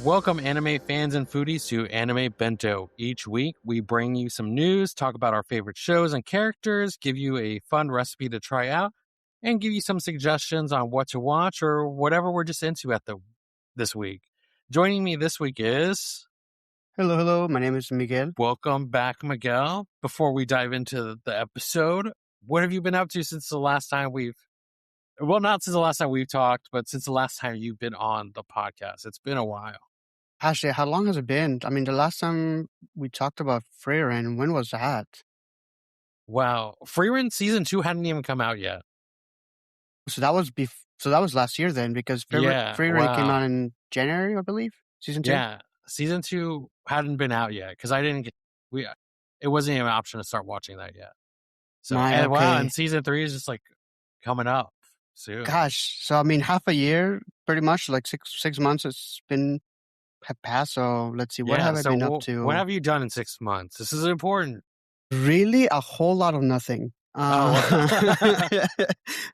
Welcome, anime fans and foodies, to Anime Bento. Each week, we bring you some news, talk about our favorite shows and characters, give you a fun recipe to try out, and give you some suggestions on what to watch or whatever we're just into this week. Joining me this week is... Hello. My name is Miguel. Welcome back, Miguel. Before we dive into the episode, what have you been up to since the last time well, not since the last time we've talked, but since the last time you've been on the podcast? It's been a while. Actually, how long has it been? I mean, the last time we talked about Freyren, when was that? Wow. Freyren Season 2 hadn't even come out yet. So that was last year then, because Freyren came out in January, I believe. Season 2. Yeah, Season 2 hadn't been out yet because I didn't get it wasn't even an option to start watching that yet. So and Season 3 is just like coming up soon. Gosh, so I mean, half a year, pretty much, like six months have passed. So let's see, what have I been up to? What have you done in 6 months? This is important. Really, a whole lot of nothing. No,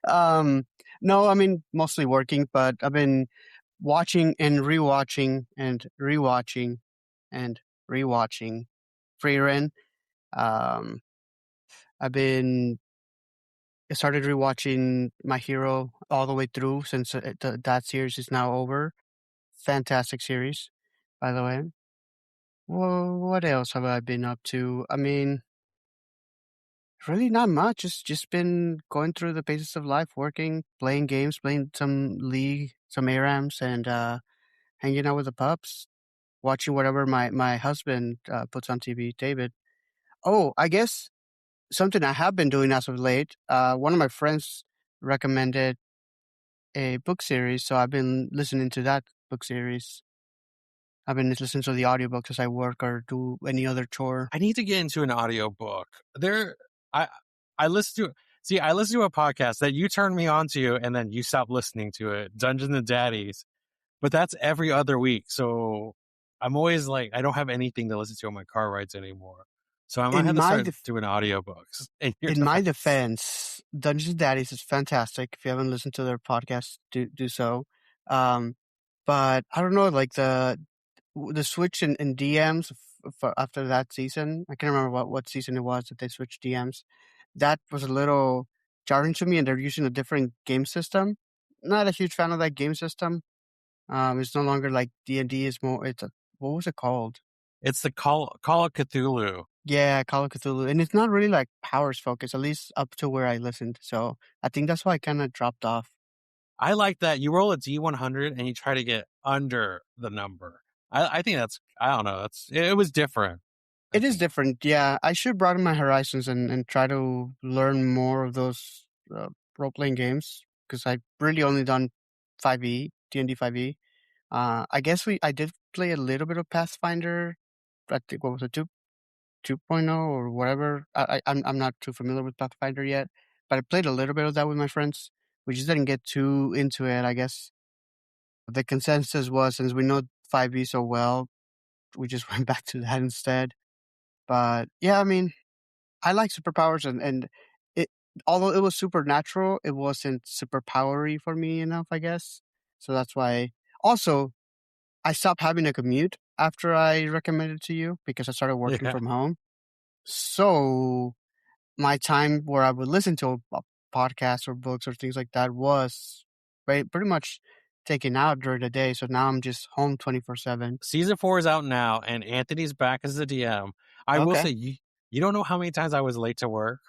I mean, mostly working, but I've been watching and rewatching and rewatching and rewatching Freyren. I started rewatching My Hero all the way through since that series is now over. Fantastic series, by the way. Well, what else have I been up to? I mean, really not much. Just been going through the paces of life, working, playing games, playing some League, some ARAMs, and hanging out with the pups, watching whatever my husband puts on TV, David. Oh, I guess something I have been doing as of late. One of my friends recommended a book series, so I've been listening to that book series. I've been listening to the audiobooks as I work or do any other chore. I need to get into an audiobook. I listen to a podcast that you turned me on to and then you stopped listening to it, Dungeons and Daddies. But that's every other week. So I'm always like, I don't have anything to listen to on my car rides anymore. So I might have to start doing audiobooks. In my defense, Dungeons and Daddies is fantastic. If you haven't listened to their podcast, do so. But I don't know, like the switch in DMs after that season. I can't remember what season it was that they switched DMs. That was a little jarring to me, and they're using a different game system. Not a huge fan of that game system. It's no longer like D&D. It's more. What was it called? It's the Call of Cthulhu. Yeah, Call of Cthulhu, and it's not really like powers focused, at least up to where I listened. So I think that's why I kind of dropped off. I like that you roll a D100 and you try to get under the number. I think I don't know. It was different. It is different, yeah. I should broaden my horizons and try to learn more of those role-playing games, because I've really only done 5e, D&D 5e. I guess I did play a little bit of Pathfinder. I think, what was it, 2.0 or whatever. I'm not too familiar with Pathfinder yet, but I played a little bit of that with my friends. We just didn't get too into it, I guess. The consensus was, since we know 5e so well, we just went back to that instead. But yeah, I mean, I like superpowers, and it, although it was supernatural, it wasn't superpowery for me enough, I guess. So that's why. Also, I stopped having a commute after I recommended it to you, because I started working from home. So my time where I would listen to a podcast or books or things like that was pretty much taken out during the day. So now I'm just home 24/7. Season 4 is out now, and Anthony's back as the DM. I will say, you don't know how many times I was late to work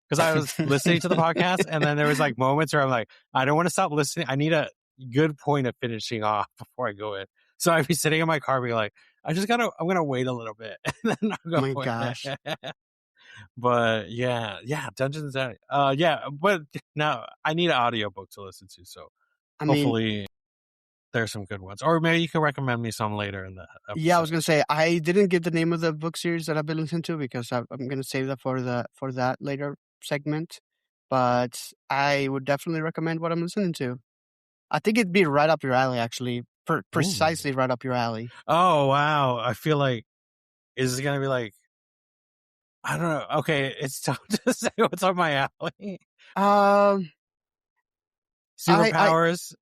because I was listening to the podcast, and then there was like moments where I'm like, I don't want to stop listening. I need a good point of finishing off before I go in. So I'd be sitting in my car, be like, I'm gonna wait a little bit, and then I'll go. Oh my gosh! But yeah, Dungeons and Daddies. But now I need an audiobook to listen to. So hopefully there's some good ones, or maybe you can recommend me some later in the episode. Yeah, I was gonna say, I didn't give the name of the book series that I've been listening to, because I'm gonna save that for that later segment. But I would definitely recommend what I'm listening to. I think it'd be right up your alley, actually. Precisely right up your alley. Oh, wow. I feel like, is it going to be like, I don't know. Okay, it's tough to say what's on my alley. Superpowers.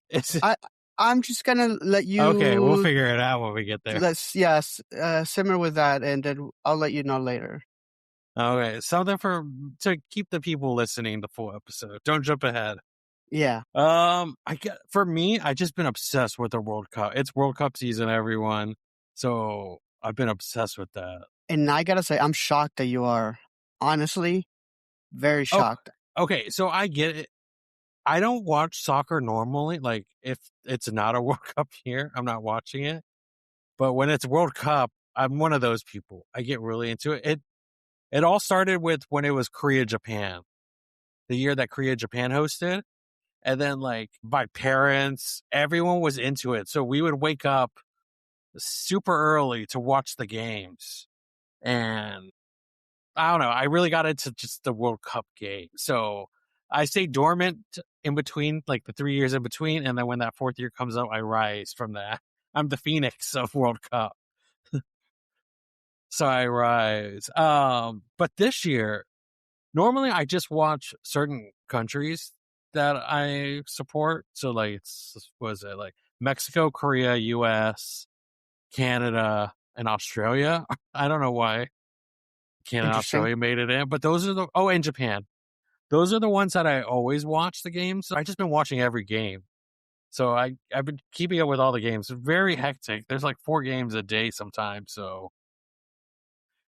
I'm just gonna let Okay, we'll you figure it out when we get there. simmer with that, and then I'll let you know later. Okay, something to keep the people listening the full episode. Don't jump ahead. Yeah. I get for me, I just been obsessed with the World Cup. It's World Cup season, everyone. So I've been obsessed with that. And I gotta say, I'm shocked that you are. Honestly, very Oh, shocked. okay. So I get it. I don't watch soccer normally. Like if it's not a World Cup here, I'm not watching it. But when it's World Cup, I'm one of those people. I get really into it. It all started with when it was Korea Japan, the year that Korea Japan hosted. And then like my parents, everyone was into it. So we would wake up super early to watch the games. And I don't know, I really got into just the World Cup game. So I stay dormant in between, like the 3 years in between. And then when that fourth year comes up, I rise from that. I'm the phoenix of World Cup. So I rise. But this year, normally I just watch certain countries that I support. So like, was it like Mexico, Korea, US, Canada, and Australia? I don't know why Canada and Interesting. Australia made it in, but those are and Japan. Those are the ones that I always watch the games. So I just been watching every game. So I've been keeping up with all the games. Very hectic. There's like 4 games a day sometimes. So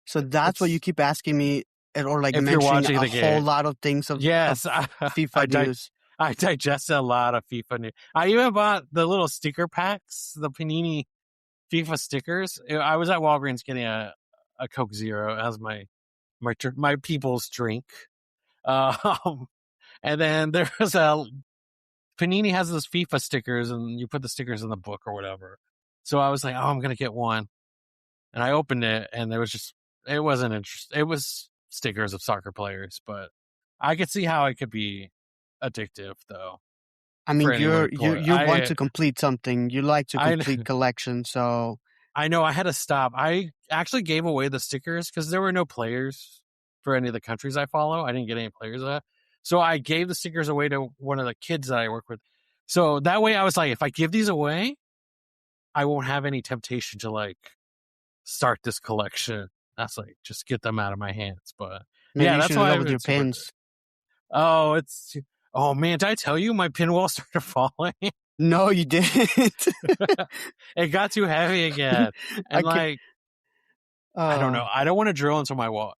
So that's what you it's keep asking me, or like if you're mentioning watching a the whole game. lot of things of Yes, I FIFA news. I digested a lot of FIFA news. I even bought the little sticker packs, the Panini FIFA stickers. I was at Walgreens getting a Coke Zero as my people's drink. Um, and then there's a Panini has those FIFA stickers, and you put the stickers in the book or whatever. So I was like, oh, I'm gonna get one, and I opened it, and it wasn't interesting. It was stickers of soccer players, but I could see how it could be addictive though I for mean, anyone to pull it. you want to complete something. You like to I complete collection. So I know I had to stop. I actually gave away the stickers because there were no players for any of the countries I follow. I didn't get any players of that. So I gave the stickers away to one of the kids that I work with. So that way I was like, if I give these away, I won't have any temptation to like start this collection. That's like, just get them out of my hands. But maybe yeah, you that's should do why that I've with been your super into it. pins. Oh, oh man, did I tell you my pinwall started falling? No, you didn't. It got too heavy again. I And can. like, I don't know. I don't want to drill into my wall.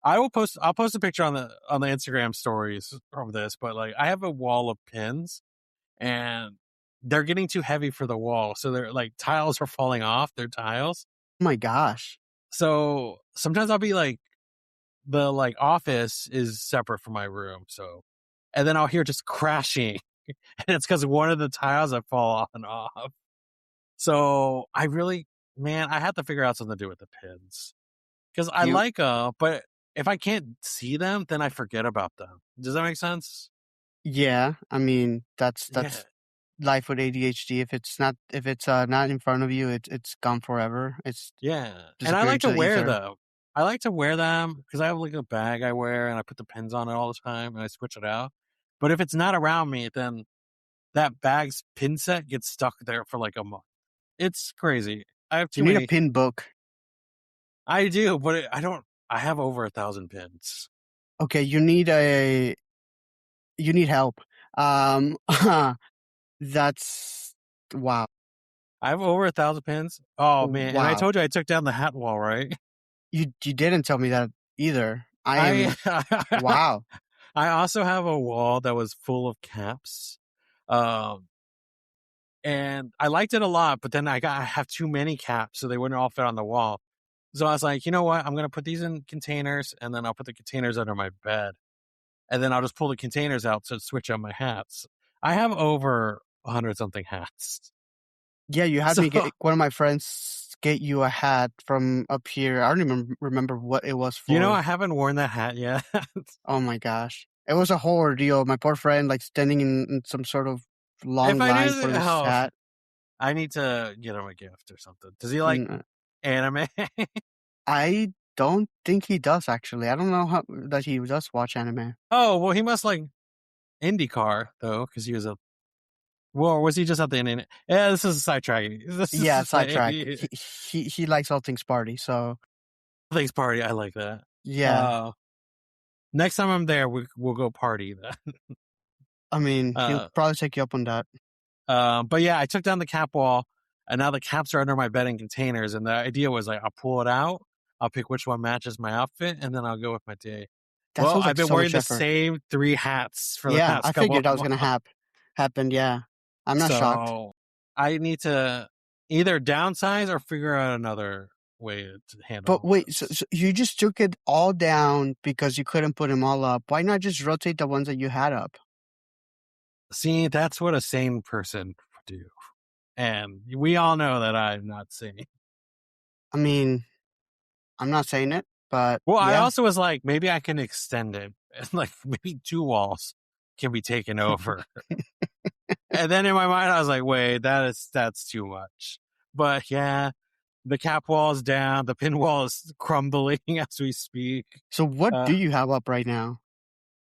I'll post a picture on the Instagram stories of this, but like I have a wall of pins and they're getting too heavy for the wall. So they're like tiles are falling off, their tiles. Oh my gosh. So sometimes I'll be like the like office is separate from my room. So and then I'll hear just crashing. And it's because one of the tiles have fallen off. So I really I have to figure out something to do with the pins. Because I You. like them, but if I can't see them, then I forget about them. Does that make sense? Yeah. I mean, Yeah, that's life with ADHD. If it's not in front of you, it's gone forever. It's yeah. And I disappeared like into to the wear ether. them. I like to wear them because I have like a bag I wear and I put the pins on it all the time and I switch it out. But if it's not around me, then that bag's pin set gets stuck there for like a month. It's crazy. I have You too need a many. pin book. I do, but I don't. I have over 1,000 pins. Okay, you need help. Um, that's wow, I have over 1,000 pins. Oh man! And I wow. told you I took down the hat wall, right? You didn't tell me that either. I am I wow. I also have a wall that was full of caps. Um, and I liked it a lot, but then I have too many caps, so they wouldn't all fit on the wall. So I was like, you know what? I'm gonna put these in containers, and then I'll put the containers under my bed, and then I'll just pull the containers out to switch out my hats. I have over 100 something hats. Yeah, you had So me get one of my friends get you a hat from up here. I don't even remember what it was I for. haven't worn that hat yet. Oh my gosh. It was a whole ordeal. My poor friend, like standing in some sort of If long I line knew for that, this hat. I need to get him a gift or something. Does he like And anime? I don't think he does actually. I don't know how that he does watch anime. Oh, well, he must like IndyCar though, because he was a Well, was he just at the internet? Yeah, this is a sidetrack. This is Yeah, just like sidetrack. He likes all things party, so things party. I like that. yeah. Next time I'm there, we'll go party then. I mean, he'll probably take you up on that. But yeah, I took down the cap wall, and now the caps are under my bed in containers. And the idea was like, I'll pull it out, I'll pick which one matches my outfit, and then I'll go with my day. That Well, sounds I've like been so wearing much the effort. same 3 hats for the Yeah, past I couple figured of that was months. gonna happen. Yeah, I'm not shocked. So I need to either downsize or figure out another way to handle. But wait, so you just took it all down because you couldn't put them all up. Why not just rotate the ones that you had up? See, that's what a sane person would do. And we all know that I'm not sane. I mean, I'm not saying it, but Well, I yeah. also was like, maybe I can extend it. And like, maybe 2 walls can be taken over. And then in my mind, I was like, wait, that's too much. But yeah, the cap wall is down. The pin wall is crumbling as we speak. So what do you have up right now?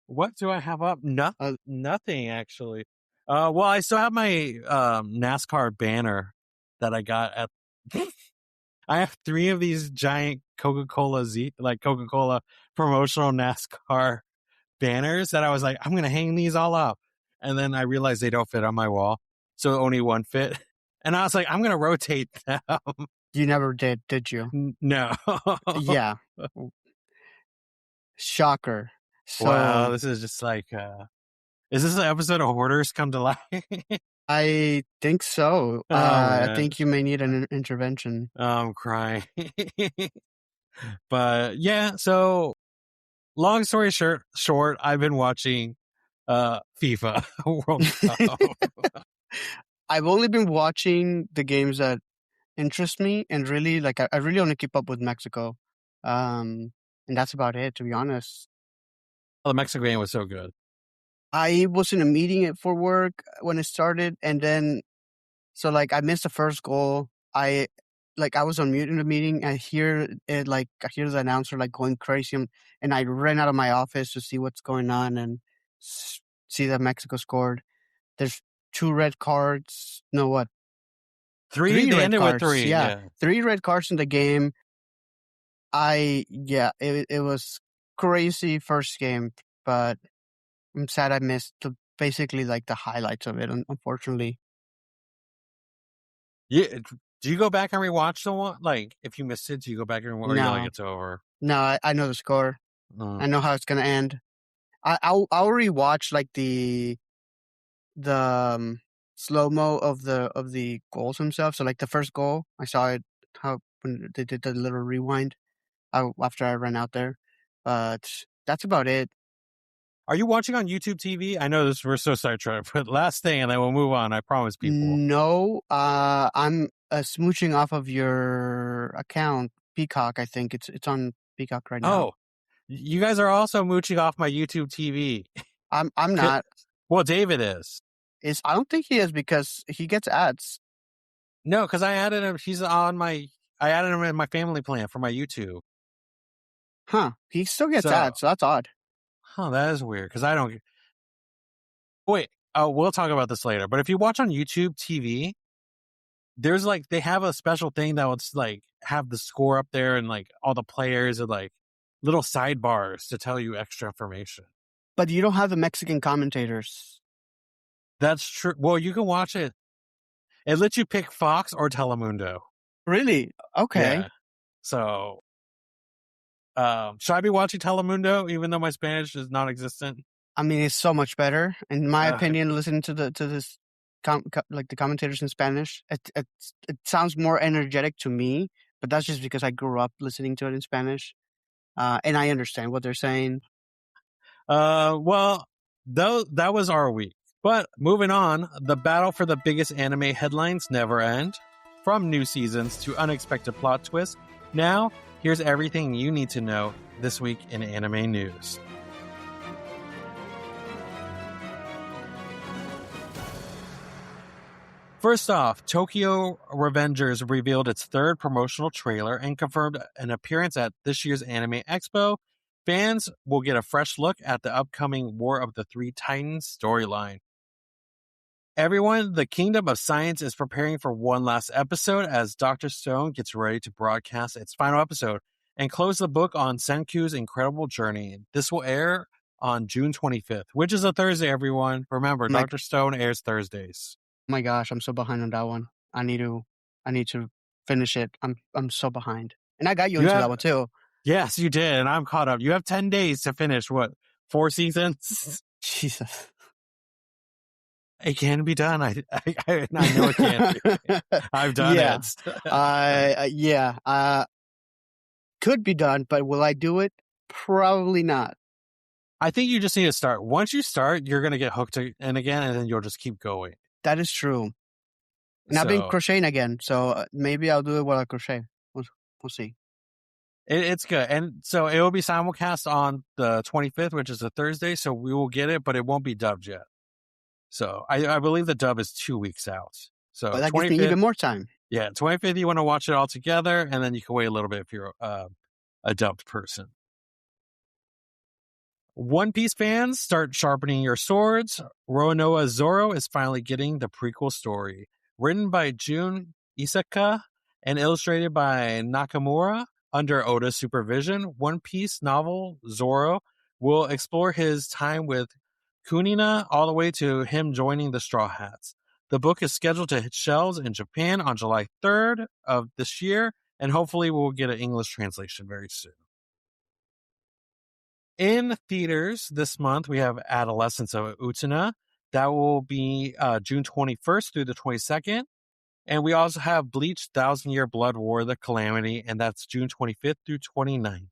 What do I have up? Nothing, actually. Well, I still have my NASCAR banner that I got at. I have 3 of these giant Coca-Cola promotional NASCAR banners that I was like, I'm going to hang these all up. And then I realized they don't fit on my wall. So only one fit. And I was like, I'm going to rotate them. You never did you? No. Yeah. Shocker. Wow, So this is just like, is this an episode of Hoarders Come to Life? I think so. Oh, I man. think you may need an intervention. I'm crying. But yeah, so long story short, I've been watching FIFA World Cup. I've only been watching the games that interest me, and really, like, I really only keep up with Mexico. And that's about it, to be honest. Oh, the Mexico game was so good. I was in a meeting for work when it started, and then, so, like, I missed the first goal. I was on mute in the meeting. I hear I hear the announcer, like, going crazy, and I ran out of my office to see what's going on and see that Mexico scored. There's 2 red cards. No, what? 3 they red ended cards. with 3. Yeah. 3 red cards in the game. It was crazy first game, but I'm sad I missed basically like the highlights of it, unfortunately. Yeah. Do you go back and rewatch the one? Like, if you missed it, do you go back and rewatch? Or you like it's over? No, I know the score. I know how it's gonna end. I'll rewatch like the slow-mo of the goals themselves. So like the first goal, I saw it when they did the little rewind after I ran out there. But that's about it. Are you watching on YouTube TV? I know we're so sidetracked, but last thing, and then we'll move on. I promise people. No, I'm smooching off of your account, Peacock. I think it's on Peacock right now. Oh, you guys are also mooching off my YouTube TV. I'm not. Well, David is. I don't think he is because he gets ads. No, because I added him. I added him in my family plan for my YouTube. Huh? He still gets ads, so that's odd. Huh, that is weird because I don't. Wait, we'll talk about this later. But if you watch on YouTube TV, there's like they have a special thing that would like have the score up there and like all the players and like little sidebars to tell you extra information. But you don't have the Mexican commentators. That's true. Well, you can watch it. It lets you pick Fox or Telemundo. Really? Okay. Yeah. So, should I be watching Telemundo even though my Spanish is non-existent? I mean, it's so much better, in my opinion. Listening to this, like the commentators in Spanish, it sounds more energetic to me. But that's just because I grew up listening to it in Spanish, and I understand what they're saying. Well, though that was our week. But moving on, the battle for the biggest anime headlines never end. From new seasons to unexpected plot twists, now here's everything you need to know this week in anime news. First off, Tokyo Revengers revealed its 3rd promotional trailer and confirmed an appearance at this year's Anime Expo. Fans will get a fresh look at the upcoming War of the Three Titans storyline. Everyone, the Kingdom of Science is preparing for one last episode as Dr. Stone gets ready to broadcast its final episode and close the book on Senku's incredible journey. This will air on June 25th, which is a Thursday, everyone. Remember, Dr. Stone airs Thursdays. Oh my gosh, I'm so behind on that one. I need to finish it. I'm so behind. And I got you into that one too. Yes, you did, and I'm caught up. You have 10 days to finish, 4 seasons? Jesus. It can be done. I know it can be. I've done it. Yeah. Could be done, but will I do it? Probably not. I think you just need to start. Once you start, you're going to get hooked in again, and then you'll just keep going. That is true. And I've been crocheting again, so maybe I'll do it while I crochet. We'll see. It's good. And so it will be simulcast on the 25th, which is a Thursday, so we will get it, but it won't be dubbed yet. So I believe the dub is 2 weeks out. So that gives me even more time. Yeah, 25th, you want to watch it all together, and then you can wait a little bit if you're a dubbed person. One Piece fans, start sharpening your swords. Roronoa Zoro is finally getting the prequel story. Written by Jun Isaka and illustrated by Nakamura under Oda's supervision, One Piece novel Zoro will explore his time with Kunina all the way to him joining the Straw Hats. The book is scheduled to hit shelves in Japan on July 3rd of this year, and hopefully we'll get an English translation very soon. In theaters this month, we have Adolescence of Utena. That will be June 21st through the 22nd. And we also have Bleach, 1,000-Year Blood War, The Calamity, and that's June 25th through 29th.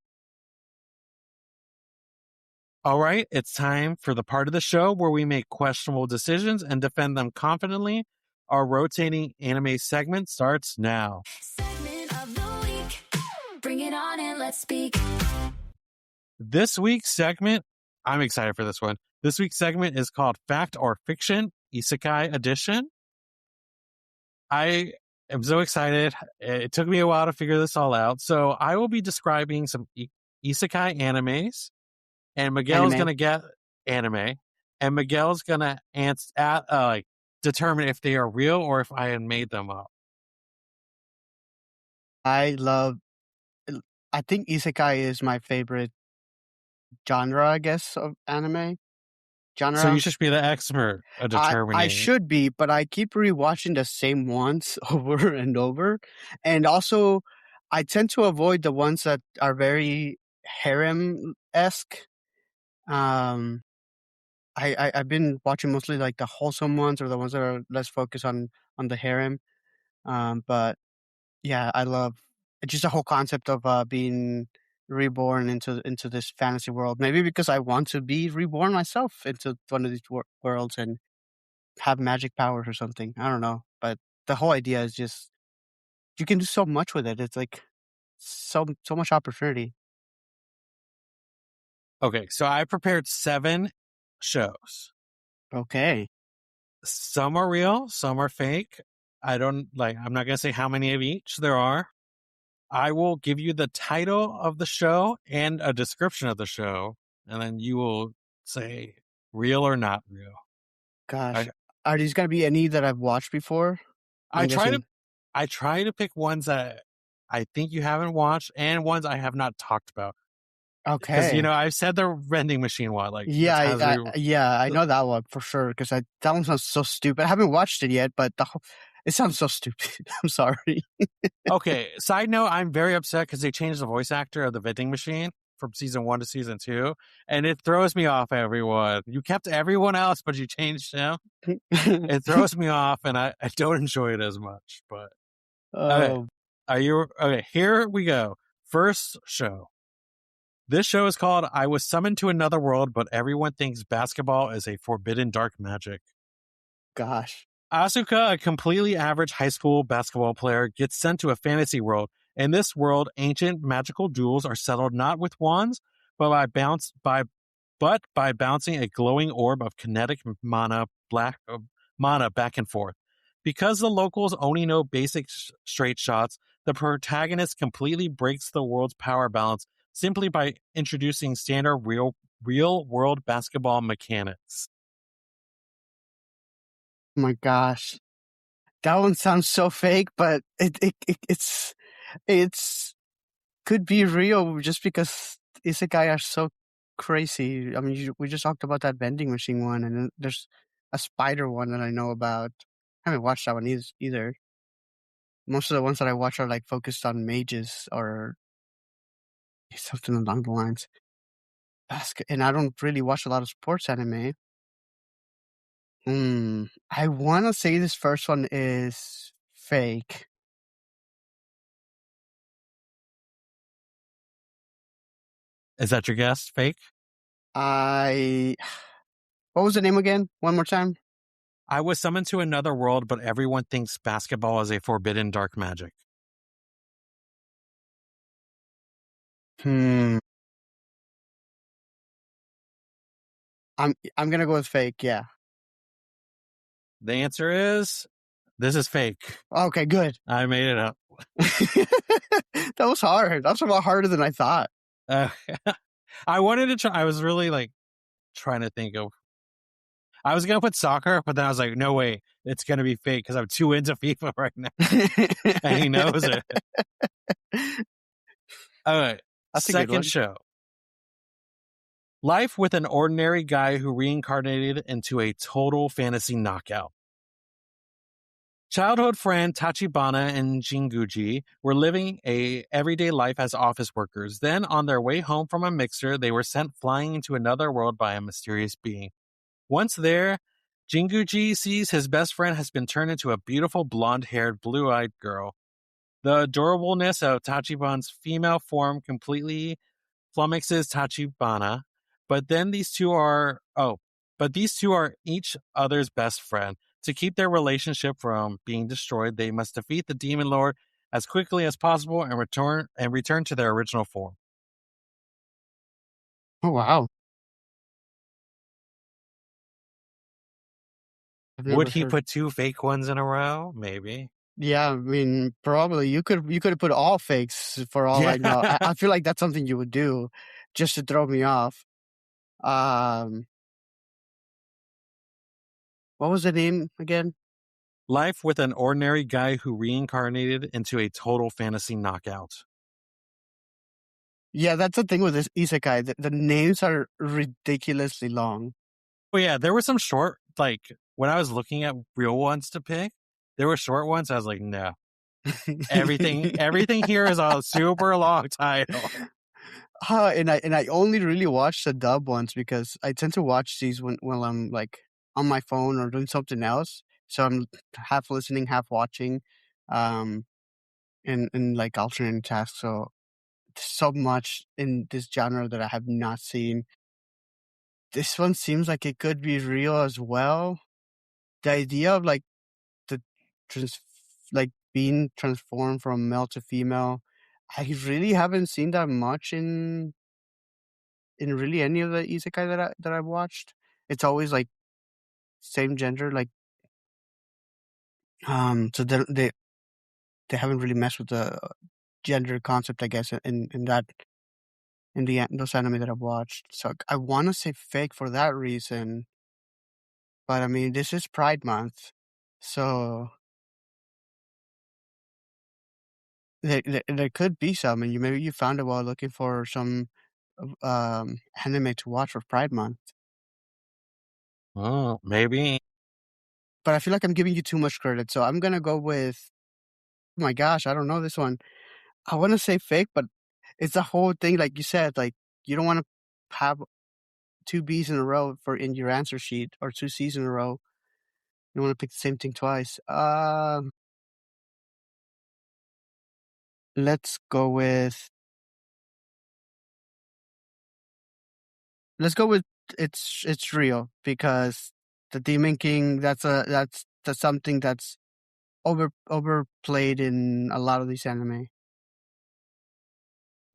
All right, it's time for the part of the show where we make questionable decisions and defend them confidently. Our rotating anime segment starts now. Segment of the week. Bring it on and let's speak. This week's segment, I'm excited for this one. This week's segment is called Fact or Fiction, Isekai Edition. I am so excited. It took me a while to figure this all out. So I will be describing some Isekai animes. And Miguel's going to get anime, and Miguel's going to determine if they are real or if I had made them up. I think Isekai is my favorite genre, I guess, of anime. Genre. So you should be the expert of determining. I should be, but I keep rewatching the same ones over and over. And also, I tend to avoid the ones that are very harem-esque. I've been watching mostly like the wholesome ones or the ones that are less focused on the harem. But yeah, I love just the whole concept of being reborn into this fantasy world. Maybe because I want to be reborn myself into one of these worlds and have magic powers or something. I don't know, but the whole idea is just you can do so much with it. It's like so much opportunity. Okay, so I prepared 7 shows. Okay. Some are real, some are fake. I'm not going to say how many of each there are. I will give you the title of the show and a description of the show, and then you will say real or not real. Gosh. Are these going to be any that I've watched before? I try to pick ones that I think you haven't watched and ones I have not talked about. Okay. Because, I've said the vending machine one. I know that one for sure. Because that one sounds so stupid. I haven't watched it yet, but it sounds so stupid. I'm sorry. Okay. Side note, I'm very upset because they changed the voice actor of the vending machine from season 1 to season 2. And it throws me off, everyone. You kept everyone else, but you changed him. It throws me off, and I don't enjoy it as much. But okay. Okay, here we go. First show. This show is called I Was Summoned to Another World, but Everyone Thinks Basketball is a Forbidden Dark Magic. Gosh. Asuka, a completely average high school basketball player, gets sent to a fantasy world. In this world, ancient magical duels are settled not with wands, but by bouncing a glowing orb of kinetic mana back and forth. Because the locals only know basic straight shots, the protagonist completely breaks the world's power balance simply by introducing standard real world basketball mechanics. my gosh. That one sounds so fake, but it's could be real just because isekai are so crazy. I mean, we just talked about that vending machine one, and then there's a spider one that I know about. I haven't watched that one either. Most of the ones that I watch are like focused on mages or something along the lines. And I don't really watch a lot of sports anime. I want to say this first one is fake. Is that your guess? Fake? I What was the name again? One more time. I was summoned to another world, but everyone thinks basketball is a forbidden dark magic. Hmm. I'm gonna go with fake. Yeah. The answer is this is fake. Okay. Good. I made it up. That was hard. That's a lot harder than I thought. Uh, I wanted to try. I was really like trying to think of. I was gonna put soccer, but then I was like, no way, it's gonna be fake because I'm too into FIFA right now, and he knows it. All right, That's a good second one. show. Life with an ordinary guy who reincarnated into a total fantasy knockout. Childhood friend Tachibana and Jinguji were living a everyday life as office workers. Then, on their way home from a mixer, they were sent flying into another world by a mysterious being. Once there, Jinguji sees his best friend has been turned into a beautiful blonde-haired, blue-eyed girl. The adorableness of Tachibana's female form completely flummoxes Tachibana, but these two are each other's best friend. To keep their relationship from being destroyed, they must defeat the demon lord as quickly as possible and return to their original form. Oh wow. I've Would never he heard. put two fake ones in a row? Maybe. Yeah, I mean, probably you could have put all fakes for all I know. Yeah. I feel like that's something you would do just to throw me off. Um, what was the name again? Life with an ordinary guy who reincarnated into a total fantasy knockout. Yeah, that's the thing with this isekai. The names are ridiculously long. Oh yeah, there were some short, like when I was looking at real ones to pick, there were short ones. I was like, no, everything here is a super long title. And I only really watch the dub ones because I tend to watch these when I'm like on my phone or doing something else. So I'm half listening, half watching, um, in like alternating tasks. So there's so much in this genre that I have not seen. This one seems like it could be real as well. The idea of like the trans like being transformed from male to female, I really haven't seen that much in really any of the isekai that I've watched. It's always like same gender, like so they haven't really messed with the gender concept, I guess, in that those anime that I've watched. So I want to say fake for that reason, but I mean this is Pride Month, so there could be some, and maybe you found it while looking for some anime to watch for Pride Month. Oh, maybe. But I feel like I'm giving you too much credit, so I'm gonna go with. Oh my gosh, I don't know this one. I want to say fake, but it's the whole thing, like you said, like you don't want to have two B's in a row for in your answer sheet or two C's in a row. You want to pick the same thing twice. Let's go with let's go with it's real because the Demon King that's something that's overplayed in a lot of these anime.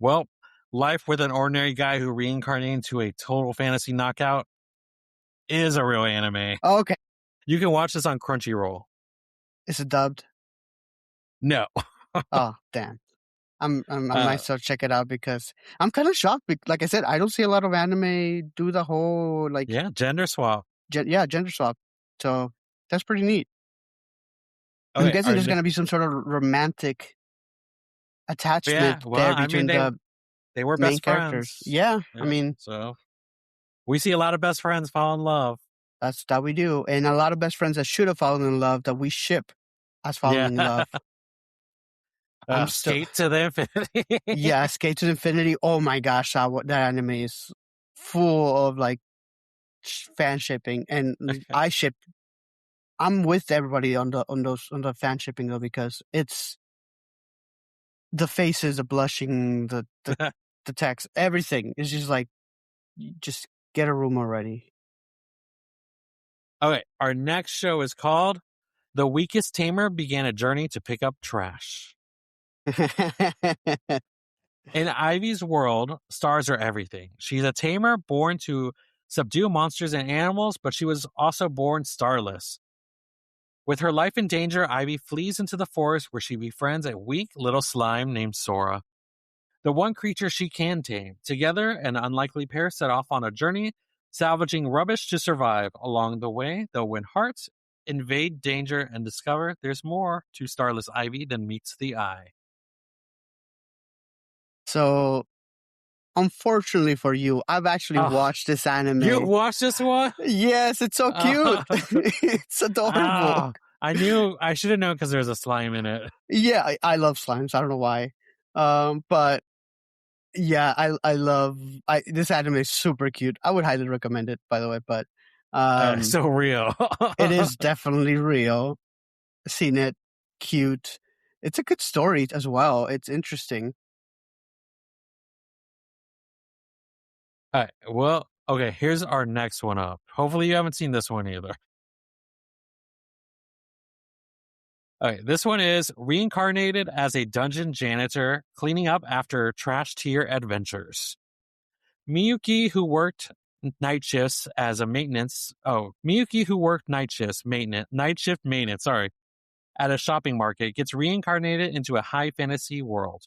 Well, life with an ordinary guy who reincarnated into a total fantasy knockout is a real anime. Oh, okay, You can watch this on Crunchyroll. is it dubbed? No. Oh, damn. I might still check it out because I'm kind of shocked. Like I said, I don't see a lot of anime do the whole like Yeah, gender swap. gender swap. So That's pretty neat. I'm Okay, guessing there's gonna be some sort of romantic yeah. attachment Well, there I mean between the they were main best characters. friends. Yeah, I Yeah. mean, So we see a lot of best friends fall in love. that we do, and a lot of best friends that should have fallen in love that we ship as falling Yeah. in love. I'm still, Skate to the infinity. yeah, Skate to Infinity. Oh my gosh, that anime is full of like fan shipping, and I ship. I'm with everybody on the fan shipping though, because it's the faces, the blushing, the text, everything. It's just like, just get a room already. Okay, our next show is called The Weakest Tamer Began a Journey to Pick Up Trash. In Ivy's world, stars are everything. She's a tamer born to subdue monsters and animals, but she was also born starless. With her life in danger, Ivy flees into the forest where she befriends a weak little slime named Sora, the one creature she can tame. Together, an unlikely pair set off on a journey, salvaging rubbish to survive. Along the way, they'll win hearts, invade danger, and discover there's more to Starless Ivy than meets the eye. So, unfortunately for you, I've actually Oh, watched this you anime. watched this one? Yes, it's so cute. Oh, It's adorable. I knew I should have known because there's a slime in it. Yeah, I love slimes. I don't know why. But yeah, I love this anime is super cute. I would highly recommend it, by the way, but So real. it is definitely real. Seen it, cute. It's a good story as well. It's interesting. All right. Well, okay, here's our next one up. Hopefully you haven't seen this one either. Okay, this one is reincarnated as a dungeon janitor, cleaning up after trash tier adventures. Miyuki, who worked night shifts as a maintenance. Oh, Miyuki, who worked night shift maintenance, sorry, at a shopping market, gets reincarnated into a high fantasy world.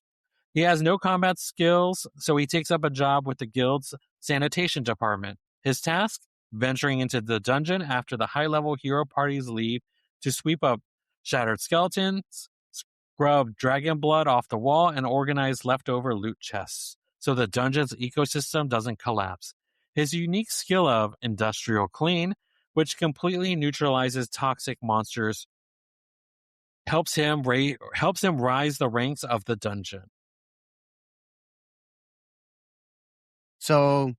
He has no combat skills, so he takes up a job with the guild's sanitation department. His task? Venturing into the dungeon after the high level hero parties leave to sweep up shattered skeletons, scrub dragon blood off the wall, and organize leftover loot chests so the dungeon's ecosystem doesn't collapse. His unique skill of industrial clean, which completely neutralizes toxic monsters, helps him rise the ranks of the dungeon. So,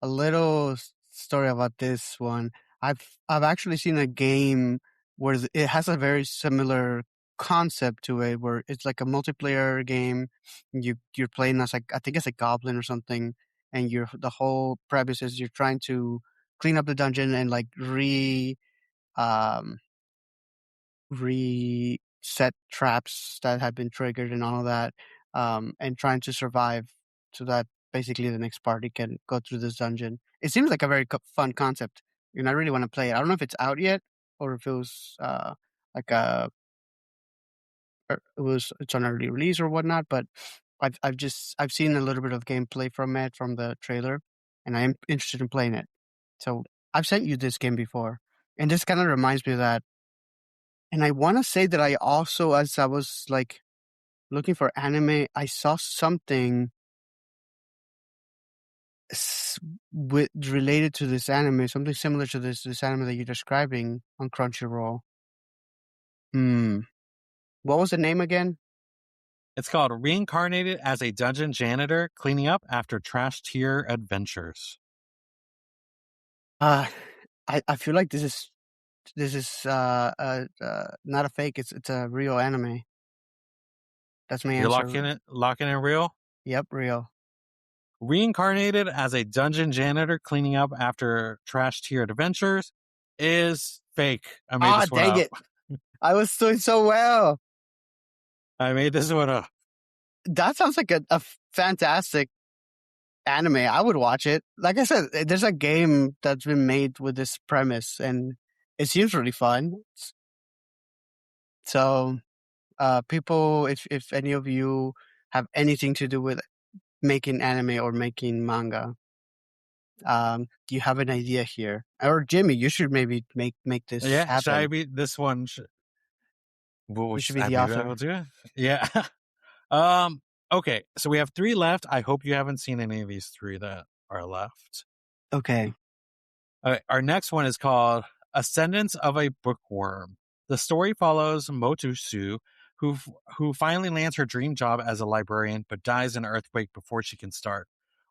a little story about this one. I've actually seen a game where it has a very similar concept to it, where it's like a multiplayer game. You're playing as like, I think it's a goblin or something, and the whole premise is you're trying to clean up the dungeon and like um reset traps that have been triggered and all of that, and trying to survive so that basically the next party can go through this dungeon. It seems like a very fun concept, and I really want to play it. I don't know if it's out yet or if it was like a it's on early release or whatnot. But I've seen a little bit of gameplay from it from the trailer, and I am interested in playing it. So I've sent you this game before, and this kind of reminds me of that. And I want to say that I also, as I was like looking for anime, I saw something with related to this anime, something similar to this anime that you're describing on Crunchyroll. Hmm. What was the name again? It's called Reincarnated as a Dungeon Janitor, cleaning up after trash tier adventures. Uh I feel like this is not a fake. It's a real anime. That's my You're answer. locking in real? Yep, real. Reincarnated as a dungeon janitor, cleaning up after trash tier adventures is fake. I made Ah, this one dang up. it! I was doing so well. I made this one up. That sounds like a fantastic anime. I would watch it. Like I said, there's a game that's been made with this premise, and it seems really fun. So, people, if any of you have anything to do with making anime or making manga, Do you have an idea here? Or Jimmy, you should maybe make this Yeah, should I happen. be this one? You should be the Maybe I will author. do it. Yeah. Okay, so we have 3 left. I hope you haven't seen any of these 3 that are left. Okay. Our next one is called Ascendance of a Bookworm. The story follows Motusu, who finally lands her dream job as a librarian, but dies in an earthquake before she can start.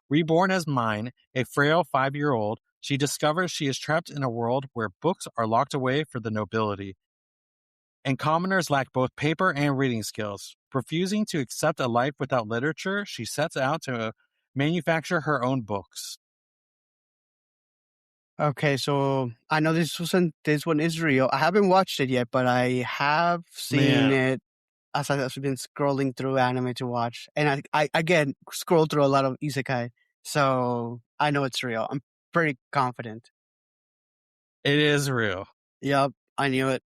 Reborn as Mine, a frail 5-year-old, she discovers she is trapped in a world where books are locked away for the nobility, and commoners lack both paper and reading skills. Refusing to accept a life without literature, she sets out to manufacture her own books. Okay, so I know this one is real. I haven't watched it yet, but I have seen Man, it as I've been scrolling through anime to watch. And I again scroll through a lot of isekai. So I know it's real. I'm pretty confident. it is real. Yep, I knew it.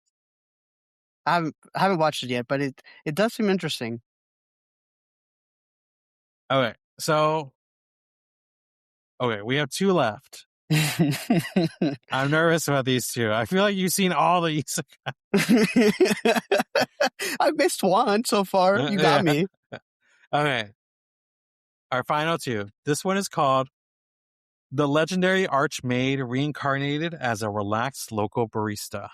I haven't watched it yet, but it does seem interesting. Okay, so we have 2 left. I'm nervous about these 2. I feel like you've seen all the isekai. I missed one so far. You got Yeah. me. Okay. Our final 2. This one is called The Legendary Archmaid Reincarnated as a Relaxed Local Barista.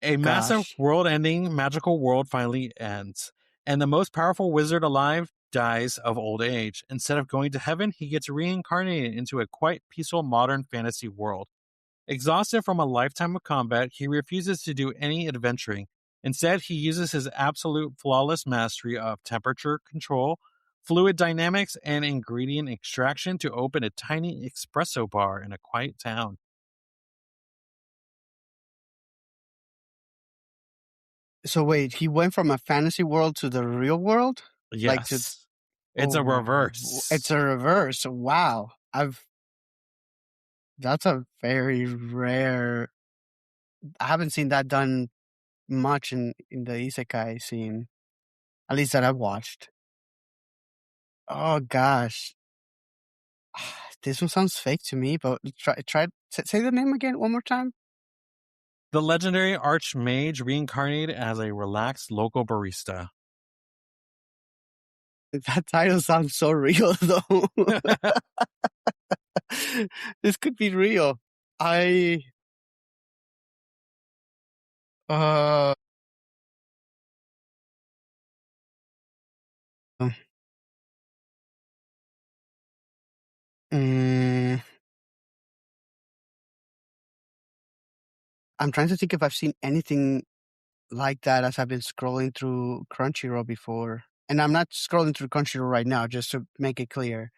A massive Gosh. world-ending magical world finally ends, and the most powerful wizard alive dies of old age. Instead of going to heaven, he gets reincarnated into a quite peaceful modern fantasy world. Exhausted from a lifetime of combat, he refuses to do any adventuring. Instead, he uses his absolute flawless mastery of temperature control, fluid dynamics, and ingredient extraction to open a tiny espresso bar in a quiet town. So wait, he went from a fantasy world to the real world? Like to Yes. It's a oh, it's reverse. a reverse. Wow. That's a very rare. I haven't seen that done much in the isekai scene, at least that I've watched. Oh gosh. This one sounds fake to me, but say the name again one more time. The legendary Archmage reincarnated as a relaxed local barista. That title sounds so real though. This could be real. I uh mm, I'm trying to think if I've seen anything like that as I've been scrolling through Crunchyroll before. And I'm not scrolling through Crunchyroll right now, just to make it clear.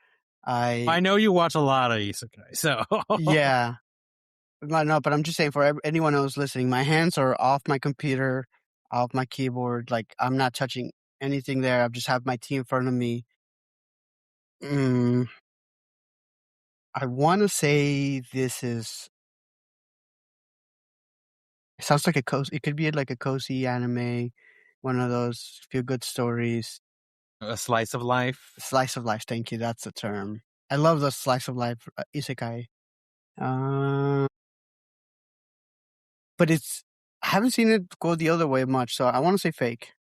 I I know you watch a lot of isekai, so Yeah, no, but I'm just saying for anyone else listening, my hands are off my computer, off my keyboard. Like I'm not touching anything there. I just have my tea in front of me. Mm, I want to say this is. It sounds like a cozy. It could be like a cozy anime, one of those feel good stories. a slice of life. Slice of life. Thank you. That's the term. I love the slice of life isekai. Uh, but it's. I haven't seen it go the other way much, so I want to say fake.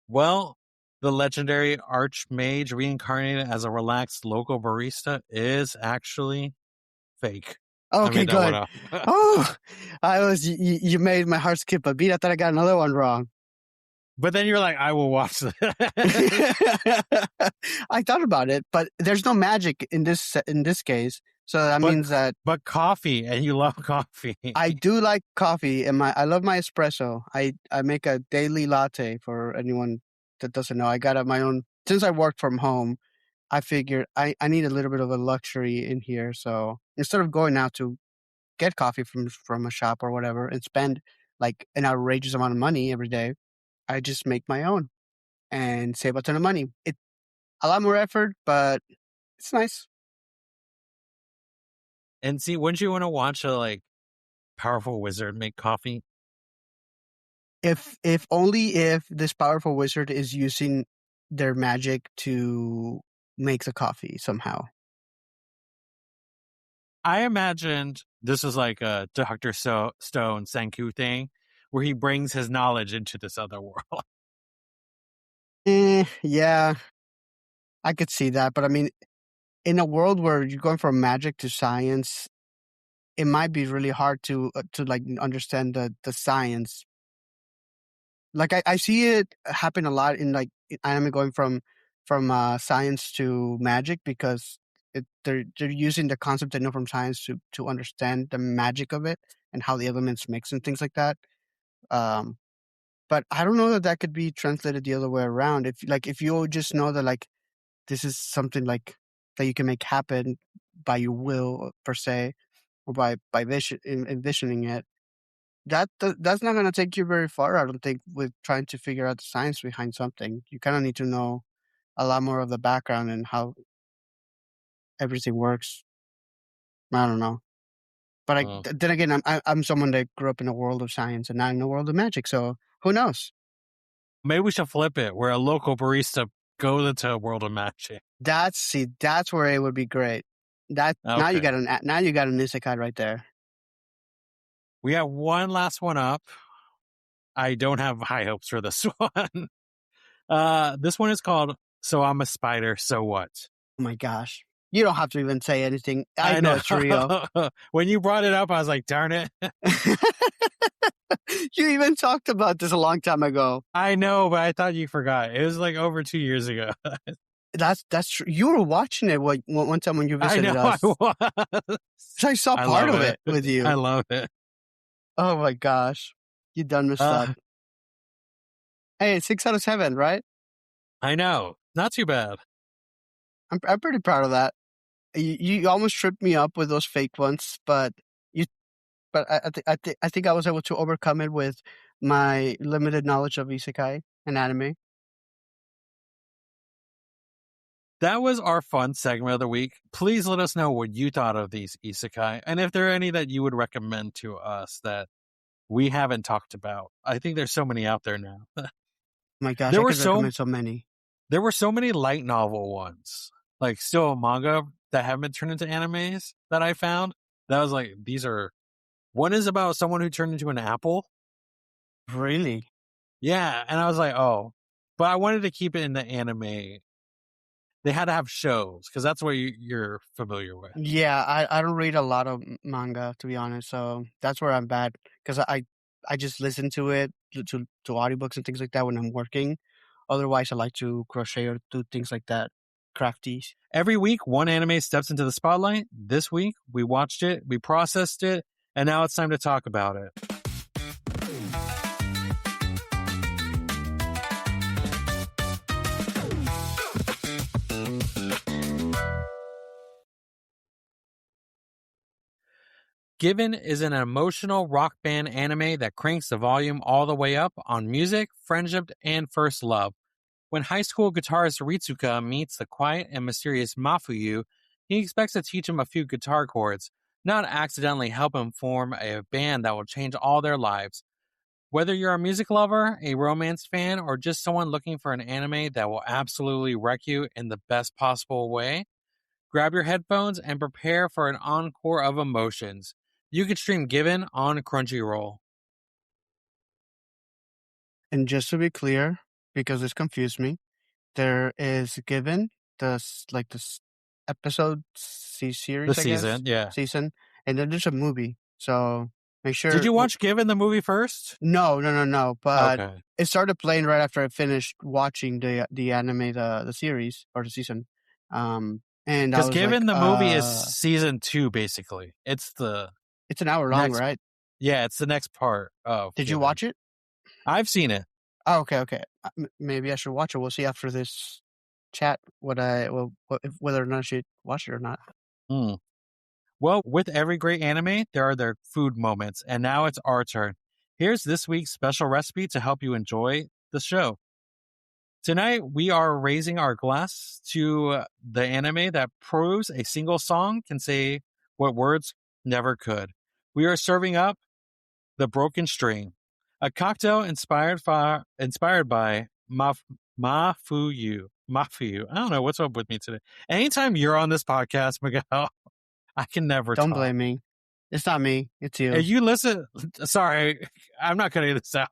Well, the legendary Archmage reincarnated as a relaxed local barista is actually fake. I Okay, made that one good. up. Oh, you made my heart skip a beat. I thought I got another one wrong. But then you're like, I will watch that. I thought about it, but there's no magic in this case. So that but means that but coffee, and you love coffee. I do like coffee, and I love my espresso. I make a daily latte for anyone that doesn't know. I got my own since I work from home. I figured I need a little bit of a luxury in here. So instead of going out to get coffee from a shop or whatever and spend like an outrageous amount of money every day, I just make my own and save a ton of money. It's a lot more effort, but it's nice. And see, wouldn't you want to watch a like powerful wizard make coffee? If only if this powerful wizard is using their magic to makes a coffee somehow. I imagined this is like a Dr. Stone Senku thing where he brings his knowledge into this other world. Yeah, I could see that. But I mean, in a world where you're going from magic to science, it might be really hard to like understand the science. Like I see it happen a lot in like anime going from science to magic because they're using the concept they know from science to understand the magic of it and how the elements mix and things like that. Um, but I don't know that that could be translated the other way around. If you just know that like this is something like that you can make happen by your will per se or by envisioning it, that's not going to take you very far. I don't think with trying to figure out the science behind something. You kind of need to know a lot more of the background and how everything works. I don't know, but Oh. then again, I'm someone that grew up in a world of science and not in a world of magic. So who knows? Maybe we should flip it where a local barista goes into a world of magic. That's where it would be great. That now you Okay. got an isekai right there. We have one last one up. I don't have high hopes for this one. This one is called So I'm a Spider, So What? Oh my gosh. You don't have to even say anything. I I know know. it's real. When you brought it up, I was like, darn it. You even talked about this a long time ago. I know, but I thought you forgot. It was like over 2 years ago. That's true. You were watching it one time when you I visited know us. I was. I saw I part love of it with you. I love it. Oh my gosh. You done messed up. Hey, 6 out of 7, right? I know. Not too bad. I'm pretty proud of that. You almost tripped me up with those fake ones, but you but I think I was able to overcome it with my limited knowledge of isekai and anime. That was our fun segment of the week. Please let us know what you thought of these isekai and if there are any that you would recommend to us that we haven't talked about. I think there's so many out there now. Oh my gosh, there I were could so recommend so many. there were so many light novel ones, like still manga that haven't been turned into animes that I found. That was like these are one is about someone who turned into an apple. Really? Yeah, and I was like, oh, but I wanted to keep it in the anime. They had to have shows because that's what you're familiar with. Yeah, I don't read a lot of manga to be honest, so that's where I'm bad because I just listen to it to audiobooks and things like that when I'm working. Otherwise, I like to crochet or do things like that, crafty. Every week, one anime steps into the spotlight. This week, we watched it, we processed it, and now it's time to talk about it. Given is an emotional rock band anime that cranks the volume all the way up on music, friendship, and first love. When high school guitarist Ritsuka meets the quiet and mysterious Mafuyu, he expects to teach him a few guitar chords, not accidentally help him form a band that will change all their lives. Whether you're a music lover, a romance fan, or just someone looking for an anime that will absolutely wreck you in the best possible way, grab your headphones and prepare for an encore of emotions. You can stream Given on Crunchyroll. And just to be clear, because this confused me, there is given this episode The series, I guess, season, yeah. season, and then there's a movie. So make Did sure. you watch Given the movie first? No. But Okay. it started playing right after I finished watching the anime, the series or the season. And I Because was like, Given the movie is season 2, basically. It's the it's an hour long, next, right? yeah, it's the next part of Did you Given. watch it? I've seen it. Oh, okay. Maybe I should watch it. We'll see after this chat whether or not I should watch it or not. Hmm. Well, with every great anime, there are their food moments, and now it's our turn. Here's this week's special recipe to help you enjoy the show. Tonight, we are raising our glass to the anime that proves a single song can say what words never could. We are serving up The Broken String, a cocktail inspired by Mafuyu. Mafiu. I don't know what's up with me today. Anytime you're on this podcast, Miguel, I can never Don't talk. blame me. It's not me. It's you. If you listen, sorry, I'm not cutting this out,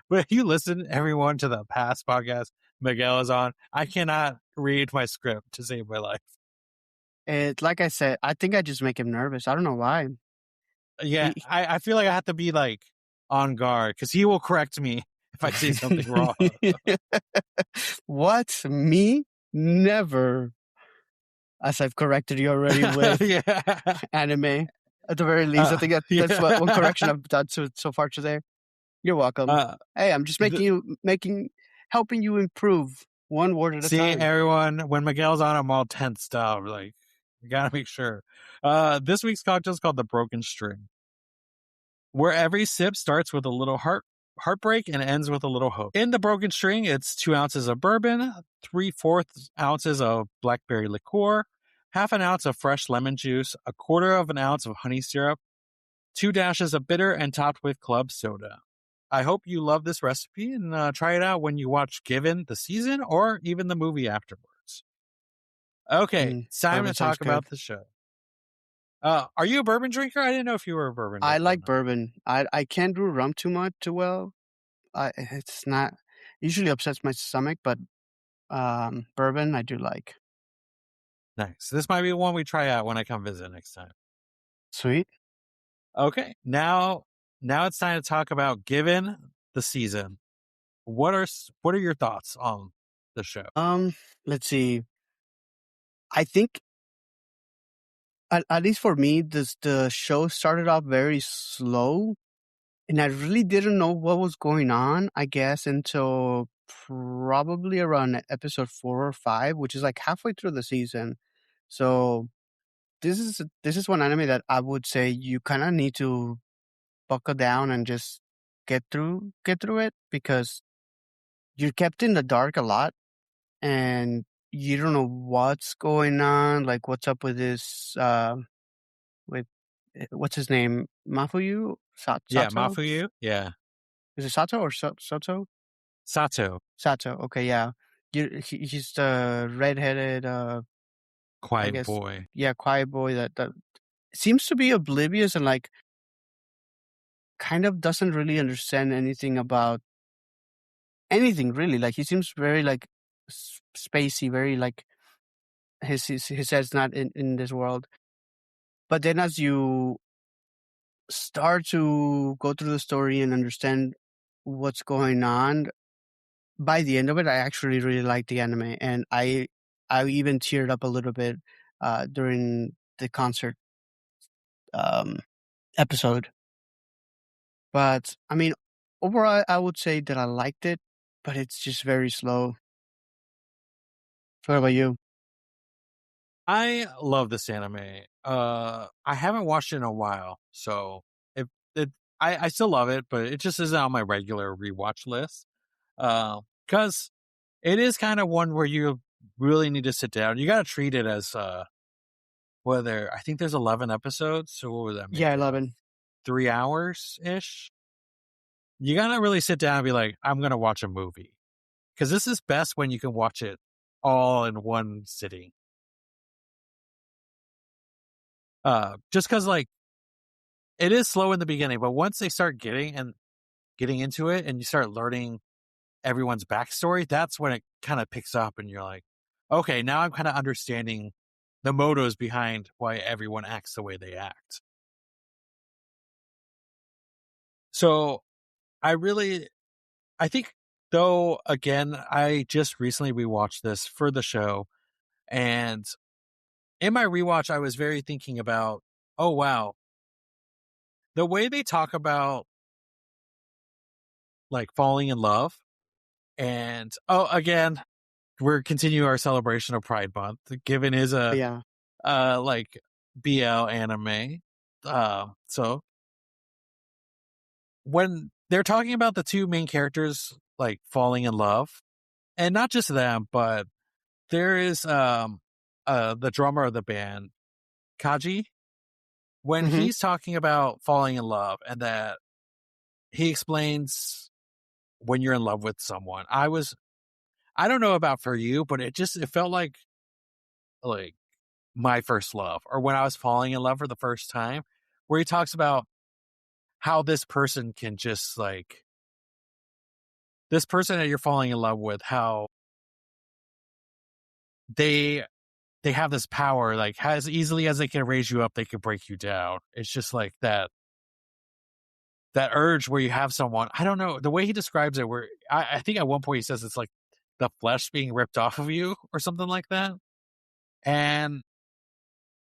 but if you listen, everyone, to the past podcast Miguel is on, I cannot read my script to save my life. Like I said, I think I just make him nervous. I don't know why. Yeah, I feel like I have to be like on guard because he will correct me if I say something wrong. What? Me? Never. As I've corrected you already with anime. At the very least, I think that's one correction I've done so far today. You're welcome. Hey, I'm just helping you improve one word at a time. Everyone, when Miguel's on, I'm all tensed up. Like, you gotta make sure. This week's cocktail is called the Broken String, where every sip starts with a little heartbreak and ends with a little hope. In the Broken String, it's 2 ounces of bourbon, 3/4 ounces of blackberry liqueur, half an ounce of fresh lemon juice, 1/4 of an ounce of honey syrup, 2 dashes of bitter, and topped with club soda. I hope you love this recipe and try it out when you watch Given the season or even the movie afterwards. Okay, it's time to talk about the show. Are you a bourbon drinker? I didn't know if you were a bourbon drinker. I like bourbon. I can't do rum too well. It's not usually upsets my stomach, but bourbon I do like. Nice. This might be one we try out when I come visit next time. Sweet. Okay, now it's time to talk about Given the season. What are your thoughts on the show? Let's see. I think at least for me, the show started off very slow, and I really didn't know what was going on, I guess, until probably around episode 4 or 5, which is like halfway through the season. So this is one anime that I would say you kind of need to buckle down and just get through it, because you're kept in the dark a lot and you don't know what's going on, like what's up with this with what's his name? Mafuyu? Sato? Yeah, Mafuyu? Yeah. Is it Sato or Soto? Sato. Sato. Okay, yeah. He's the redheaded quiet boy. Yeah, quiet boy that seems to be oblivious and like kind of doesn't really understand anything about anything really. Like he seems very like spacey, very like his head's not in this world. But then as you start to go through the story and understand what's going on, by the end of it, I actually really liked the anime, and I even teared up a little bit during the concert episode. But I mean, overall, I would say that I liked it, but it's just very slow. What about you? I love this anime. I haven't watched it in a while, so I still love it, but it just isn't on my regular rewatch list. Because it is kind of one where you really need to sit down. You got to treat it as I think there's 11 episodes. So what was that? Yeah, 11. 3 hours ish. You got to really sit down and be like, I'm going to watch a movie. Because this is best when you can watch it all in one sitting. Just because like it is slow in the beginning, but once they start getting into it and you start learning everyone's backstory, that's when it kind of picks up and you're like, okay, now I'm kind of understanding the motives behind why everyone acts the way they act. So I think, though, again, I just recently rewatched this for the show, and in my rewatch, I was very thinking about, oh, wow, the way they talk about like falling in love. And again, we're continuing our celebration of Pride Month. Given is a like BL anime, so when they're talking about the two main characters like falling in love, and not just them, but there is the drummer of the band, Kaji, when he's talking about falling in love, and that he explains when you're in love with someone. I don't know about for you, but it felt like my first love, or when I was falling in love for the first time, where he talks about how this person can just like this person that you're falling in love with, how they they have this power, like as easily as they can raise you up, they can break you down. It's just like that urge where you have someone. I don't know the way he describes it. Where I think at one point he says it's like the flesh being ripped off of you or something like that. And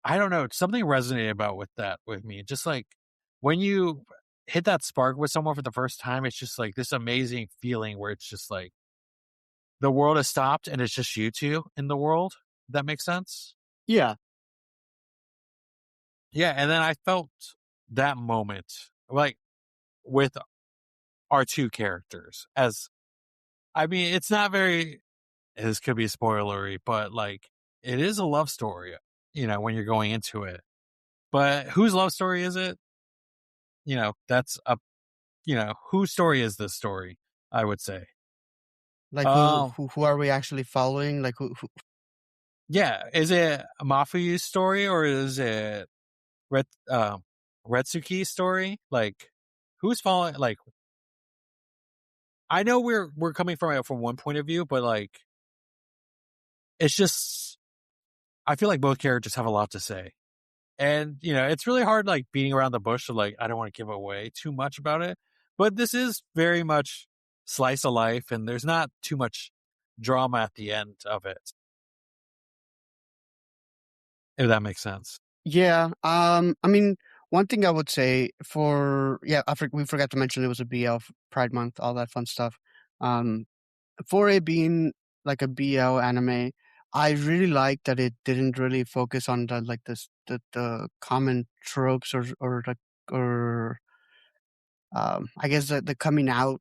I don't know, something resonated about with that with me. Just like when you hit that spark with someone for the first time, it's just like this amazing feeling where it's just like the world has stopped and it's just you two in the world. That makes sense. Yeah. Yeah, and then I felt that moment like with our two characters as I mean, it's not very this could be spoilery, but like it is a love story, when you're going into it. But whose love story is it? That's a whose story is this story? I would say. Like Um, who are we actually following? Like who yeah, is it Mafuyu's story or is it Ret Retsuki's story? Like, who's following? Like, I know we're coming from one point of view, but like, it's just I feel like both characters have a lot to say. And, it's really hard, like, beating around the bush. So, like, I don't want to give away too much about it. But this is very much slice of life, and there's not too much drama at the end of it, if that makes sense. Yeah. I mean, one thing I would say we forgot to mention it was a BL Pride Month, all that fun stuff. Um, for it being like a BL anime, I really like that it didn't really focus on the common tropes or I guess the coming out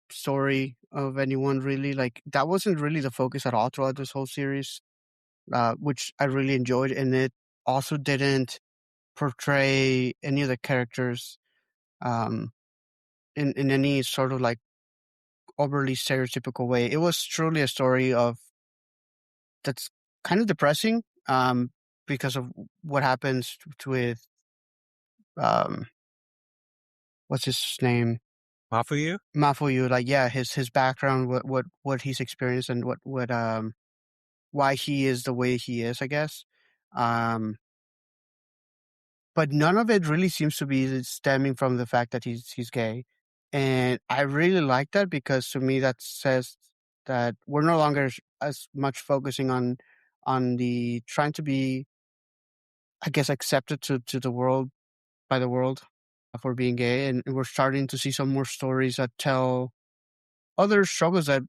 story of anyone really. Like that wasn't really the focus at all throughout this whole series, which I really enjoyed, and it also didn't portray any of the characters um, in any sort of like overly stereotypical way. It was truly a story of that's kind of depressing because of what happens with um, what's his name, Mafuyu? Mafuyu. Like yeah, his background, what he's experienced, and what why he is the way he is, I guess. Um, but none of it really seems to be stemming from the fact that he's gay, and I really like that because to me that says that we're no longer as much focusing on the trying to be, I guess, accepted to the world by the world for being gay, and we're starting to see some more stories that tell other struggles that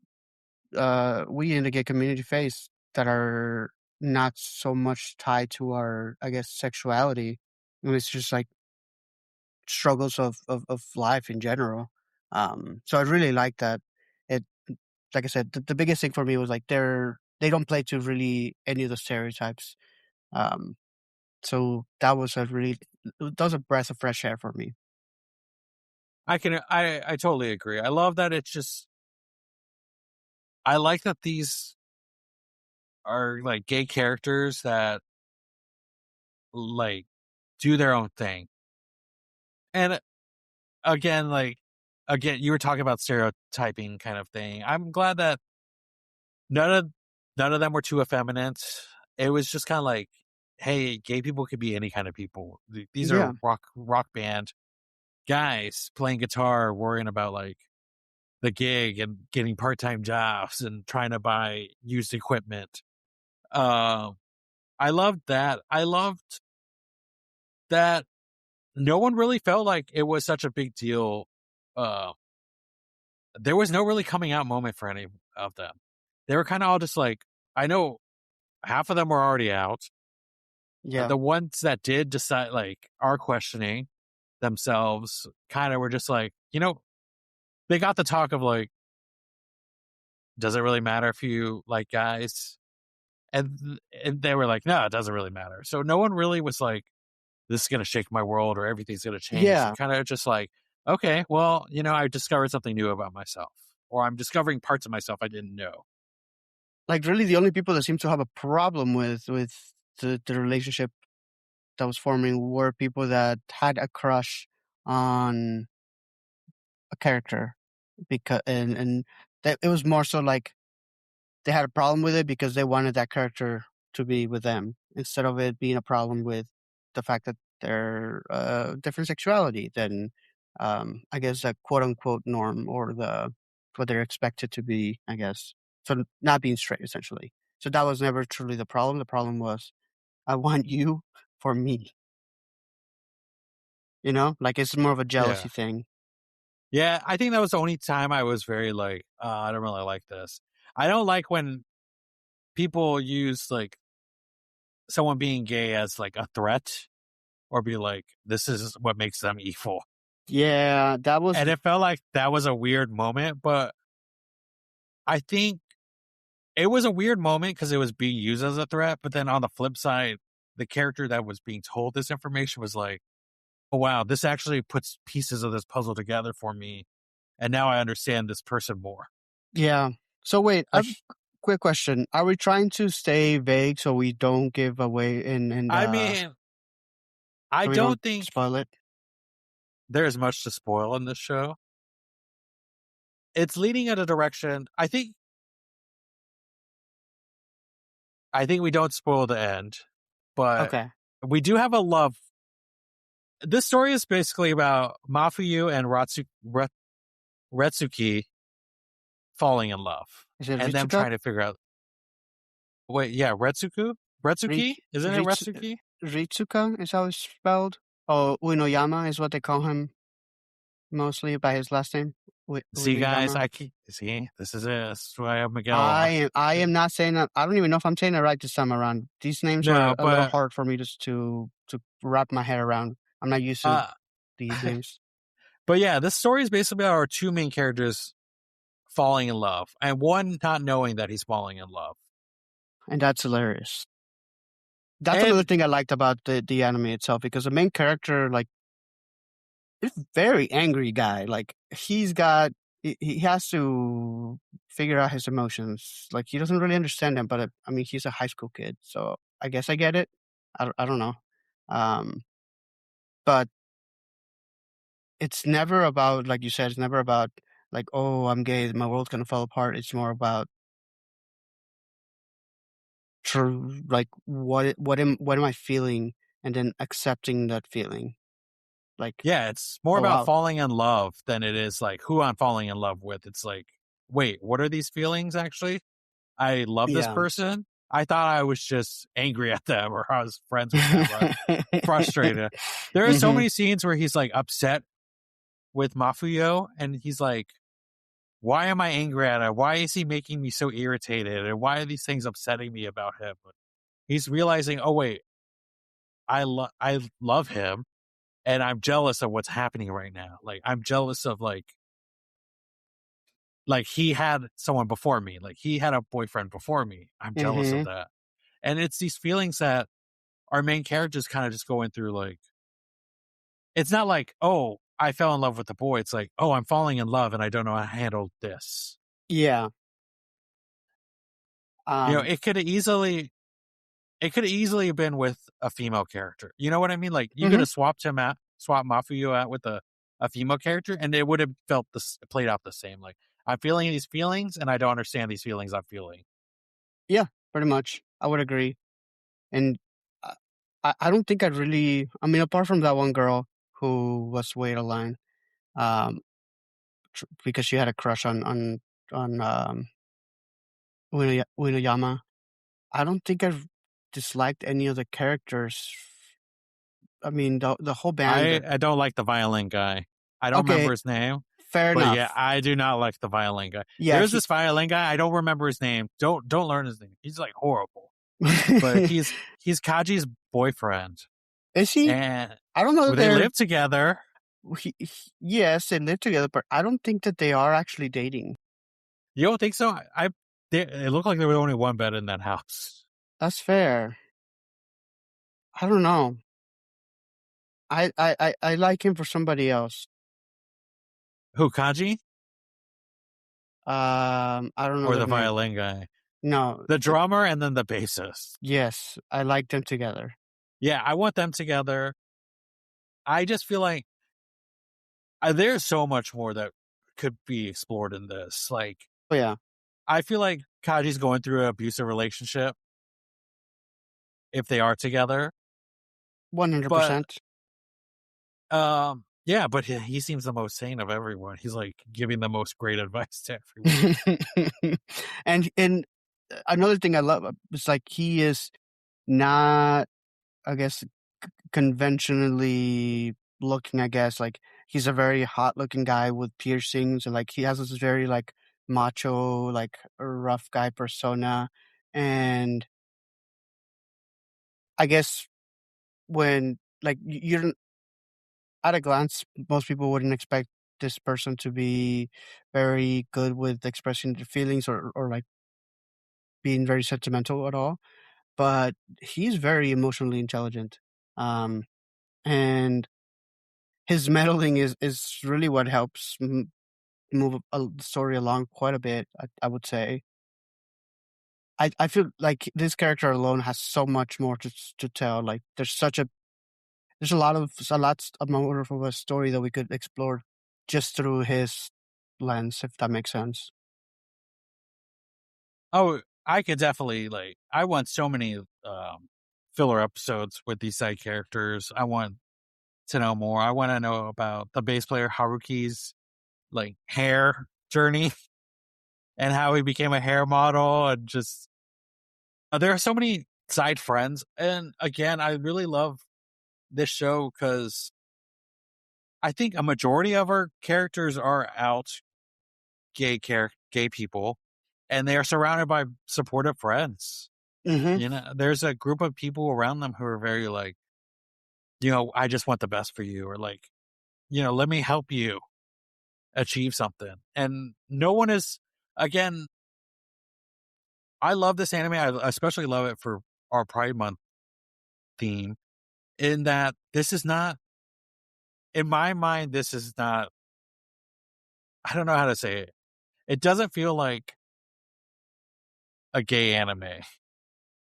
we in the gay community face that are not so much tied to our, I guess, sexuality. And it's just like struggles of life in general. So I really like that. It, like I said, the biggest thing for me was like they don't play to really any of the stereotypes. Um, so that was a breath of fresh air for me. I totally agree. I love that it's just, I like that these are like gay characters that like do their own thing. And again, you were talking about stereotyping kind of thing. I'm glad that none of none of them were too effeminate. It was just kind of like, hey, gay people could be any kind of people. These are Yeah, rock band guys playing guitar, worrying about like the gig and getting part time jobs and trying to buy used equipment. Um, I loved that. I loved that no one really felt like it was such a big deal. Uh, there was no really coming out moment for any of them. They were kind of all just like, I know half of them were already out. yeah, The ones that did decide, like, are questioning themselves, kind of were just like, they got the talk of like, does it really matter if you like guys? And they were like, no, it doesn't really matter. So no one really was like, this is going to shake my world or everything's going to change. They're yeah. kind of just like, okay, well, I discovered something new about myself, or I'm discovering parts of myself I didn't know. like really the only people that seem to have a problem with the relationship that was forming were people that had a crush on a character, because and that it was more so like they had a problem with it because they wanted that character to be with them instead of it being a problem with the fact that they're different sexuality than I guess the quote unquote norm or the what they're expected to be, I guess. So not being straight essentially. So that was never truly the problem. The problem was I want you for me. You know? Like it's more of a Yeah. jealousy thing. Yeah, I think that was the only time I was very like, I don't really like this. I don't like when people use like someone being gay as like a threat or be like, this is what makes them evil. Yeah, that was And it felt like that was a weird moment, but I think it was a weird moment because it was being used as a threat. But then on the flip side, the character that was being told this information was like, oh, wow, this actually puts pieces of this puzzle together for me. And now I understand this person more. yeah. So wait, Like, I've quick question. Are we trying to stay vague so we don't give away and I mean, I so we don't don't think spoil it? there's much to spoil in this show. It's leading in a direction. I think we don't spoil the end, but Okay. we do have a love. This story is basically about Mafuyu and Retsuki falling in love Is it and them Ritsuka? trying to figure out. Wait, yeah, Retsuki? Isn't it Ritsu, Retsuki? Ritsuka is how it's spelled. Oh, Uenoyama is what they call him mostly by his last name. See, guys, Uenoyama. I keep see. This is it. This is why I'm I Miguel. am I am not saying that. I don't even know if I'm saying it right this time around. These names No, are a little but hard for me just to wrap my head around. I'm not used to uh, these names, but yeah, this story is basically about our two main characters falling in love, and one not knowing that he's falling in love. and that's hilarious. That's another And thing I liked about the anime itself because the main character, like, is very angry guy. Like, he has to figure out his emotions. Like, he doesn't really understand them, but I mean, he's a high school kid, so I guess I get it. I don't know, um, but it's never about, like you said, it's never about like, oh, I'm gay, my world's gonna fall apart. It's more about true, like what am I feeling, and then accepting that feeling. Like, yeah, it's more oh about wow, falling in love than it is like who I'm falling in love with. It's like, wait, what are these feelings actually? I love this yeah. person. I thought I was just angry at them or I was friends with them or frustrated. There are so hmm many scenes where he's like upset with Mafuyo and he's like, why am I angry at him? Why is he making me so irritated? And why are these things upsetting me about him? He's realizing, oh wait, I love him and I'm jealous of what's happening right now. Like I'm jealous of like he had someone before me. Like he had a boyfriend before me. I'm jealous of hmm that. And it's these feelings that our main characters kind of just going through like it's not like, oh, I fell in love with the boy. It's like, oh, I'm falling in love and I don't know how to handle this. Yeah. You know, Um. it could have easily been with a female character. You know what I mean? Like you could hmm have swapped Mafuyu out with a female character and it would have played out the same. Like I'm feeling these feelings and I don't understand these feelings I'm feeling. Yeah. Pretty much, I would agree. And I, I don't think I'd really. I mean, apart from that one girl who was way out of line, um, because she had a crush on Uenoyama. I don't think I've disliked any of the characters. I mean, the whole band. I don't like the violin guy. I don't remember Okay, his name. fair But yeah, enough. I do not like the violin guy. Yeah, There's he this violin guy. I don't remember his name. Don't learn his name. He's like horrible. But he's Kaji's boyfriend, is he? and I don't know that they they're. live together. Yes, they live together, but I don't think that they are actually dating. You don't think so? It looked like there was only one bed in that house. That's fair. I don't know. I like him for somebody else. Who, Kaji I don't know or their the name. violin guy? No, The drummer and then the bassist. yes, I like them together. Yeah, I want them together. I just feel like there's so much more that could be explored in this. Like, Oh yeah, I feel like Kaji's going through an abusive relationship if they are together. But 100%. yeah, but he seems the most sane of everyone. He's like giving the most great advice to everyone. And another thing I love is like he is not, I guess, conventionally looking. I guess like he's a very hot looking guy with piercings, and like he has this very like macho, like rough guy persona. And I guess when like you don't, at a glance, most people wouldn't expect this person to be very good with expressing their feelings, or like being very sentimental at all. But he's very emotionally intelligent. Um, and his meddling is really what helps move the story along quite a bit. I would say. I feel like this character alone has so much more to tell. Like there's a lot more of a story that we could explore just through his lens, if that makes sense. Oh, I could definitely like. I want so many filler episodes with these side characters. I want to know more. I want to know about the bass player Haruki's like hair journey and how he became a hair model, and just there are so many side friends. And again, I really love this show because I think a majority of our characters are out gay people, and they are surrounded by supportive friends. Hmm. You know, there's a group of people around them who are very like, I just want the best for you, or like, let me help you achieve something. And no one is, again, I love this anime. I especially love it for our Pride Month theme, in that this is not, in my mind, this is not, I don't know how to say it. It doesn't feel like a gay anime. It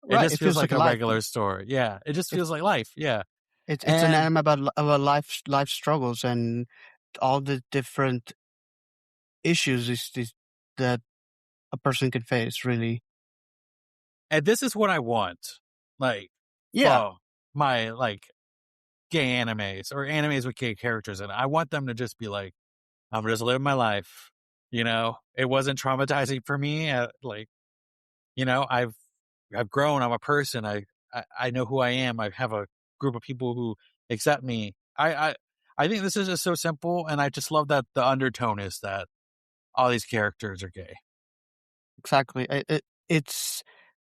Right, just it feels feels like like a life. regular story. Yeah. It just feels It's like life. Yeah. it's an And anime about about life struggles and all the different issues that a person could face. Really, this is what I want. Like, yeah, for my like gay animes or animes with gay characters, and I want them to just be like, I'm just living my life. It wasn't traumatizing for me. Like, I've grown. I'm a person. I know who I am. I have a group of people who accept me. I think this is just so simple, and I just love that the undertone is that all these characters are gay. exactly. It's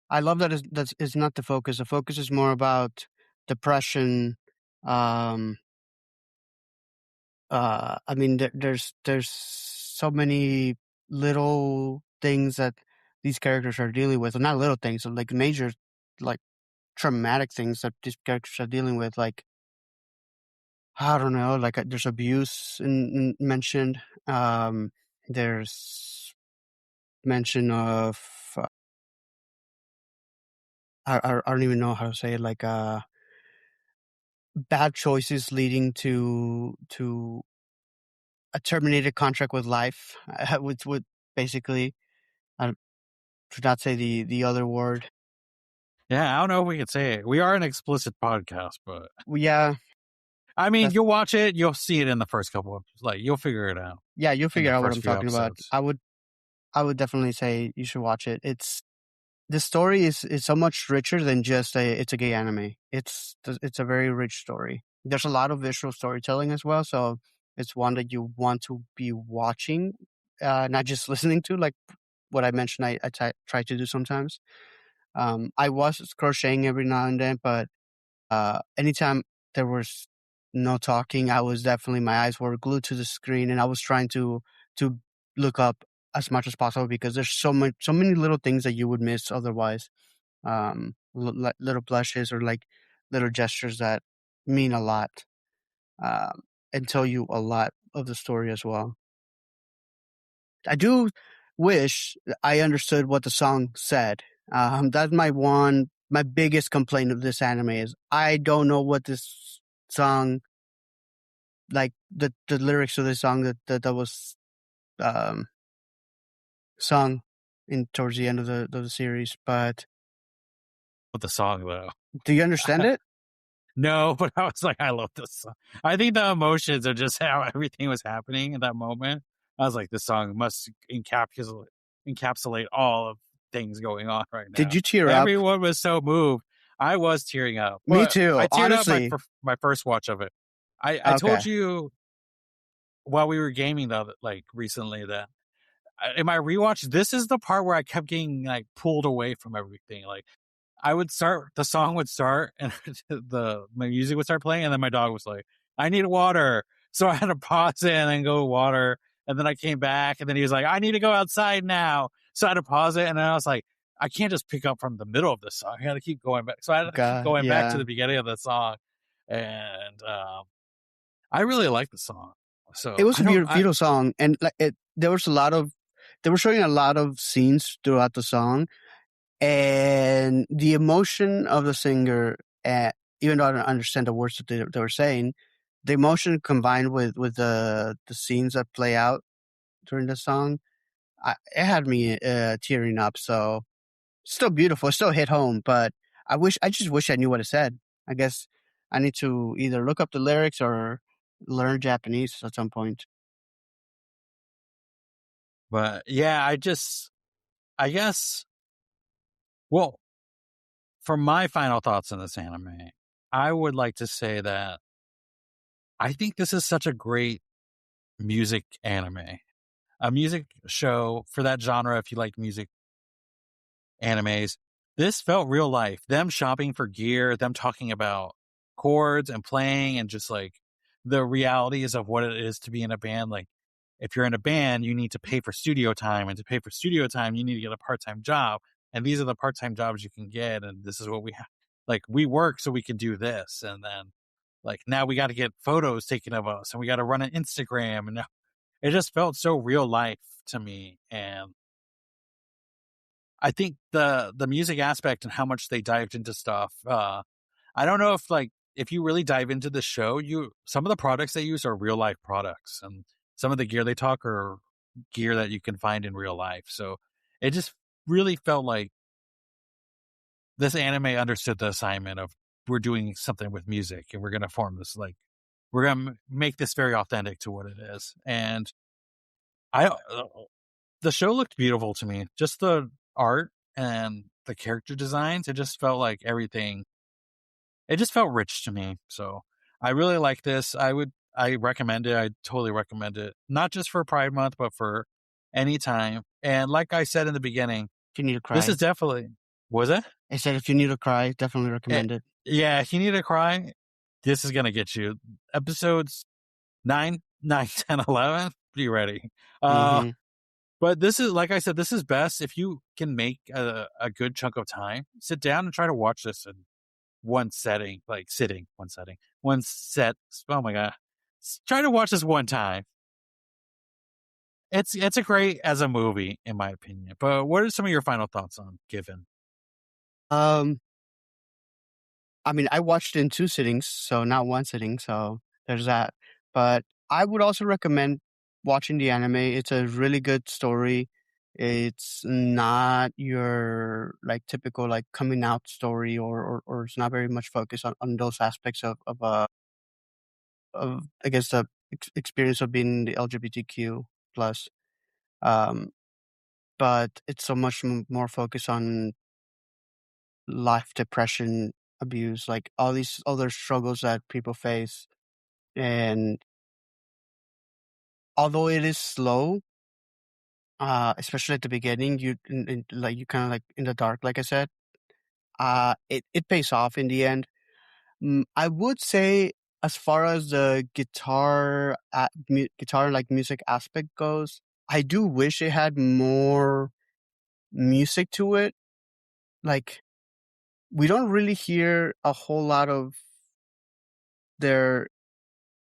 I love that it's not the focus. The focus is more about depression. Um, I mean, there's so many little things that these characters are dealing with, and not little things, like major, like traumatic things that these characters are dealing with. Like I don't know, like there's abuse mentioned. There's mention of I don't even know how to say it. Like bad choices leading to a terminated contract with life, which would basically, I should not say the other word. Yeah, I don't know if we can say it. We are an explicit podcast, but Well, yeah, I mean, that's you'll watch it, you'll see it in the first couple of, like, you'll figure it out yeah. You'll in figure the out what first I'm few talking about. episodes. I would definitely say you should watch it. The story is so much richer than just it's a gay anime. It's a very rich story. There's a lot of visual storytelling as well, so it's one that you want to be watching, not just listening to. Like what I mentioned, try to do sometimes. I was crocheting every now and then, but anytime there was no talking, I was definitely my eyes were glued to the screen, and I was trying to look up as much as possible because there's so many little things that you would miss otherwise. Little blushes or like little gestures that mean a lot, and tell you a lot of the story as well. I do. wish I understood what the song said. That's my biggest complaint of this anime is I don't know what this song, like the lyrics of this song that was um, sung in towards the end of the series. But With the song though. do you understand it? No, but I was like, I love this song. I think the emotions of just how everything was happening in that moment. I was like, this song must encapsulate all of things going on right Did now. you tear up? Everyone was so moved. I was tearing up. Me But too. I teared up Honestly. my first watch of it. I Okay. told you while we were gaming though, like recently, that in my rewatch, this is the part where I kept getting like pulled away from everything. Like the song would start and my music would start playing, and then my dog was like, I need water. So I had to pause it and then go water. And then I came back, and then he was like, I need to go outside now. So I had to pause it, and then I was like, I can't just pick up from the middle of the song. I had to keep going back. So I had to keep God, going back to yeah. the beginning of the song. And I really like the song. It So was a beautiful song, and like there was they were showing a lot of scenes throughout the song, and the emotion of the singer, even though I don't understand the words that they were saying, the emotion combined with the scenes that play out during the song, it had me tearing up. So still beautiful, it still hit home. But I just wish I knew what it said. I guess I need to either look up the lyrics or learn Japanese at some point. but yeah, I guess, well, for my final thoughts on this anime, I would like to say that I think this is such a great music anime, a music show for that genre. If you like music animes, this felt real life. Them shopping for gear, them talking about chords and playing, and just like the realities of what it is to be in a band. Like, if you're in a band, you need to pay for studio time, and to pay for studio time, you need to get a part-time job. And these are the part-time jobs you can get, and this is what we have. Like, we work so we can do this, and then like now we got to get photos taken of us, and we got to run an Instagram, and it just felt so real life to me. And I think the music aspect and how much they dived into stuff. I don't know if you really dive into the show, some of the products they use are real life products, and some of the gear they talk are gear that you can find in real life. So it just really felt like this anime understood the assignment of, we're doing something with music, and we're going to form this, like, we're going to make this very authentic to what it is. And I the show looked beautiful to me. Just the art and the character designs, it just felt like everything. It just felt rich to me. So I really like this. I recommend it. I totally recommend it. Not just for Pride Month, but for any time. And like I said in the beginning, If you need to this is cry, definitely, was it? I said if you need to cry, definitely Eh, recommend it. yeah, if you need to cry, this is gonna get you. Episodes 9, 9, 10, 11. Be ready. Uh Mm-hmm. But this is, like I said, this is best if you can make a good chunk of time. Sit down and try to watch this in one setting, like sitting, one setting, one set. Oh my God. Try to watch this one time. It's a great as a movie, in my opinion. But what are some of your final thoughts on Given? Um, I mean, I watched it in 2 sittings, so not 1 sitting, so there's that. But I would also recommend watching the anime. It's a really good story. It's not your, like, typical, like, coming out story, or it's not very much focused on those aspects of, I guess, the experience of being the LGBTQ plus. Um, but it's so much more focused on life, depression, abuse, like all these other struggles that people face. And although it is slow, especially at the beginning, like you kind of like in the dark, like I said, it pays off in the end. I would say, as far as the guitar like music aspect goes, I do wish it had more music to it. Like, we don't really hear a whole lot of their.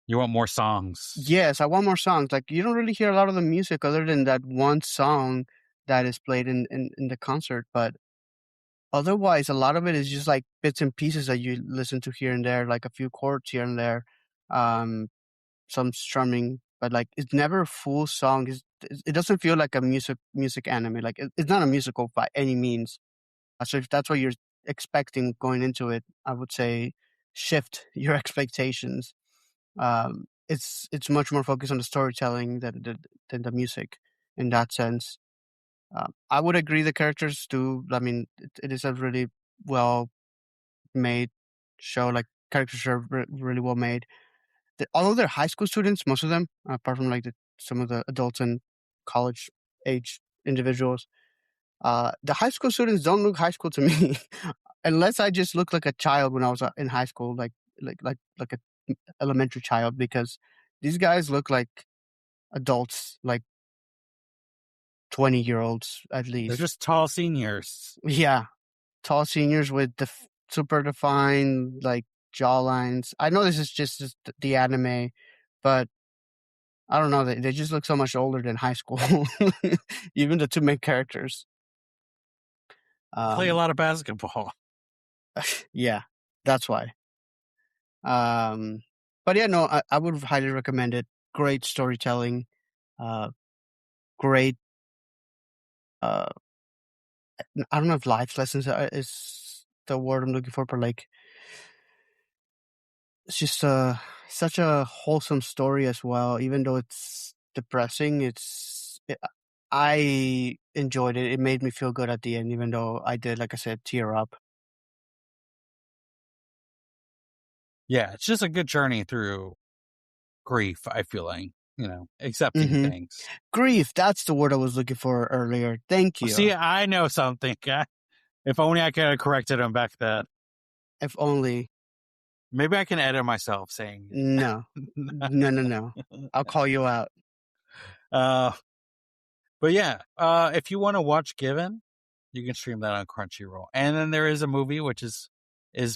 You want more songs? Yes, I want more songs. Like, you don't really hear a lot of the music other than that one song that is played in the concert. But otherwise, a lot of it is just like bits and pieces that you listen to here and there, like a few chords here and there, um, some strumming, but like it's never a full song. It doesn't feel like a music anime. Like it's not a musical by any means. So if that's what you're expecting going into it, I would say shift your expectations. It's much more focused on the storytelling than the music in that sense. I would agree the characters do. I mean, it is a really well made show. Like characters are really well made. Although they're high school students, most of them, apart from like some of the adults and college age individuals, the high school students don't look high school to me, unless I just look like a child when I was in high school, like a elementary child, because these guys look like adults, like 20-year-olds at They're least. just tall seniors. Yeah, tall seniors with super defined like jawlines. I know this is just the anime, but I don't know. They just look so much older than high school. Even the two main characters. Play a Um, lot of basketball. yeah, that's why. Um, but yeah, no, I would highly recommend it. Great storytelling. Uh, great. Uh, I don't know if life lessons is the word I'm looking for, but like it's just such a wholesome story as well. Even though it's depressing, I enjoyed it. It made me feel good at the end, even though I did, like I said, tear up. Yeah, it's just a good journey through grief, I feel like, accepting Hmm. things. Grief, that's the word I was looking for earlier. Thank you. See, I know something. If only I could have corrected him back then. If only. Maybe I can edit myself saying No. No, no, no. it. I'll call you out. uh, but yeah, if you want to watch Given, you can stream that on Crunchyroll. And then there is a movie which is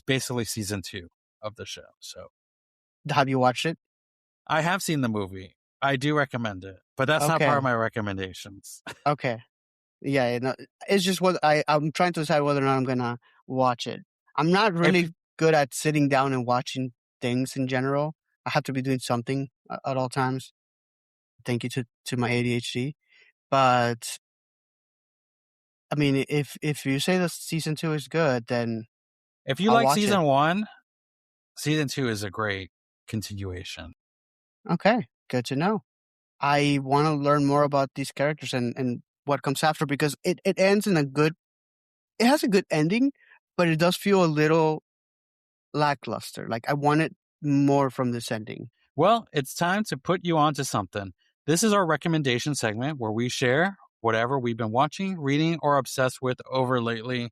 basically season 2 of the show. So Have you watched it? I have seen the movie. I do recommend it, but that's not part of Okay. my recommendations. Okay. Yeah, no, it's just what I'm trying to decide whether or not I'm gonna watch it. I'm not If really good at sitting down and watching things in general. I have to be doing something at all times. Thank you to my ADHD. But I mean, if you say the season 2 is good, then if you I'll like watch it. season 1, season 2 is a great continuation. Okay, good to know. I want to learn more about these characters and what comes after, because it ends in a good. It has a good ending, but it does feel a little lackluster. Like I wanted more from this ending. Well, it's time to put you onto something. This is our recommendation segment where we share whatever we've been watching, reading, or obsessed with over lately.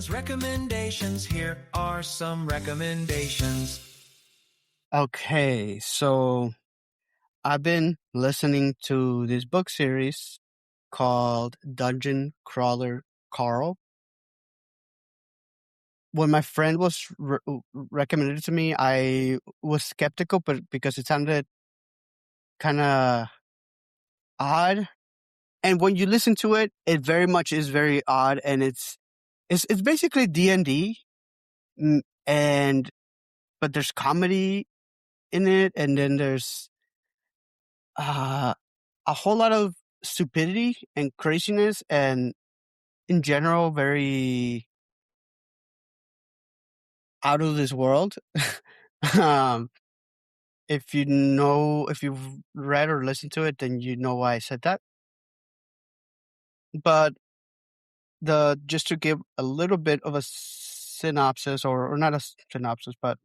Recommendations. Here are some recommendations. Okay, so I've been listening to this book series called Dungeon Crawler Carl. When my friend was recommended it to me, I was skeptical, but because it sounded kind of odd. And when you listen to it, it very much is very odd, and it's basically D&D, and but there's comedy in it, and then there's uh, a whole lot of stupidity and craziness, and in general, very out of this world. um, if you've read or listened to it, then you know why I said that. But the just to give a little bit of a synopsis, or not a synopsis, but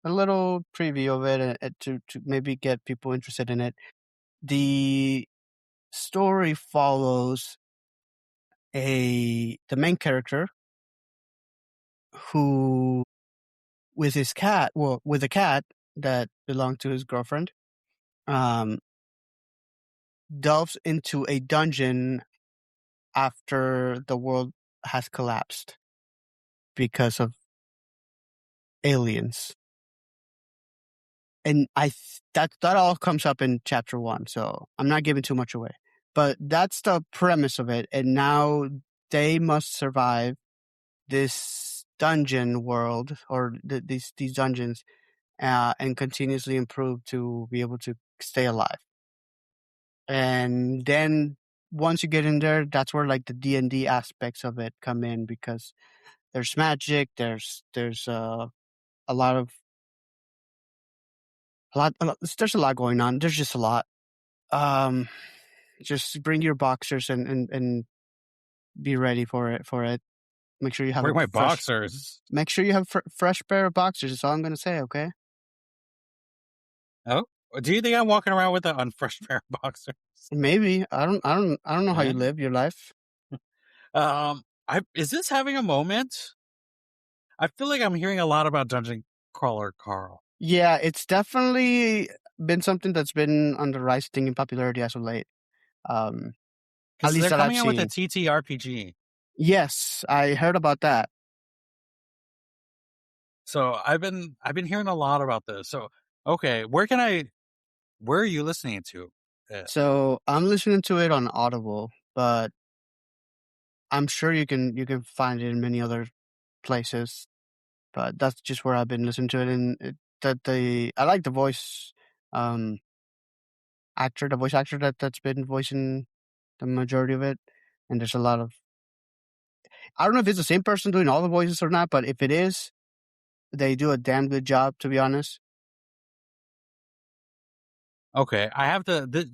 a little preview of it, to maybe get people interested in it. The story follows the main character who, with his cat, well, with a cat that belonged to his girlfriend, um, delves into a dungeon after the world has collapsed because of aliens. And that all comes up in chapter 1, so I'm not giving too much away. But that's the premise of it. And now they must survive this dungeon world or these dungeons and continuously improve to be able to stay alive. And then once you get in there, that's where like the D&D aspects of it come in, because there's magic, there's a lot of there's a lot going on. There's just a lot. Just bring your boxers and be ready for it. Make sure you have Bring my fresh, boxers. Make sure you have fresh pair of boxers. That's all I'm gonna say. Okay. Oh, do you think I'm walking around with an unfresh pair of boxers? Maybe. I don't know how you live your life. Is this having a moment? I feel like I'm hearing a lot about Dungeon Crawler Carl. Yeah, it's definitely been something that's been on the rise thing in popularity as of late. At least they're that coming I've out with a seen. TTRPG. Yes, I heard about that. So I've been hearing a lot about this. So okay, where are you listening to it? So I'm listening to it on Audible, but I'm sure you can find it in many other places. But that's just where I've been listening to it, and I like the voice the voice actor that's been voicing the majority of it, and there's a lot of, I don't know if it's the same person doing all the voices or not, but if it is, they do a damn good job, to be honest. Okay, I have to.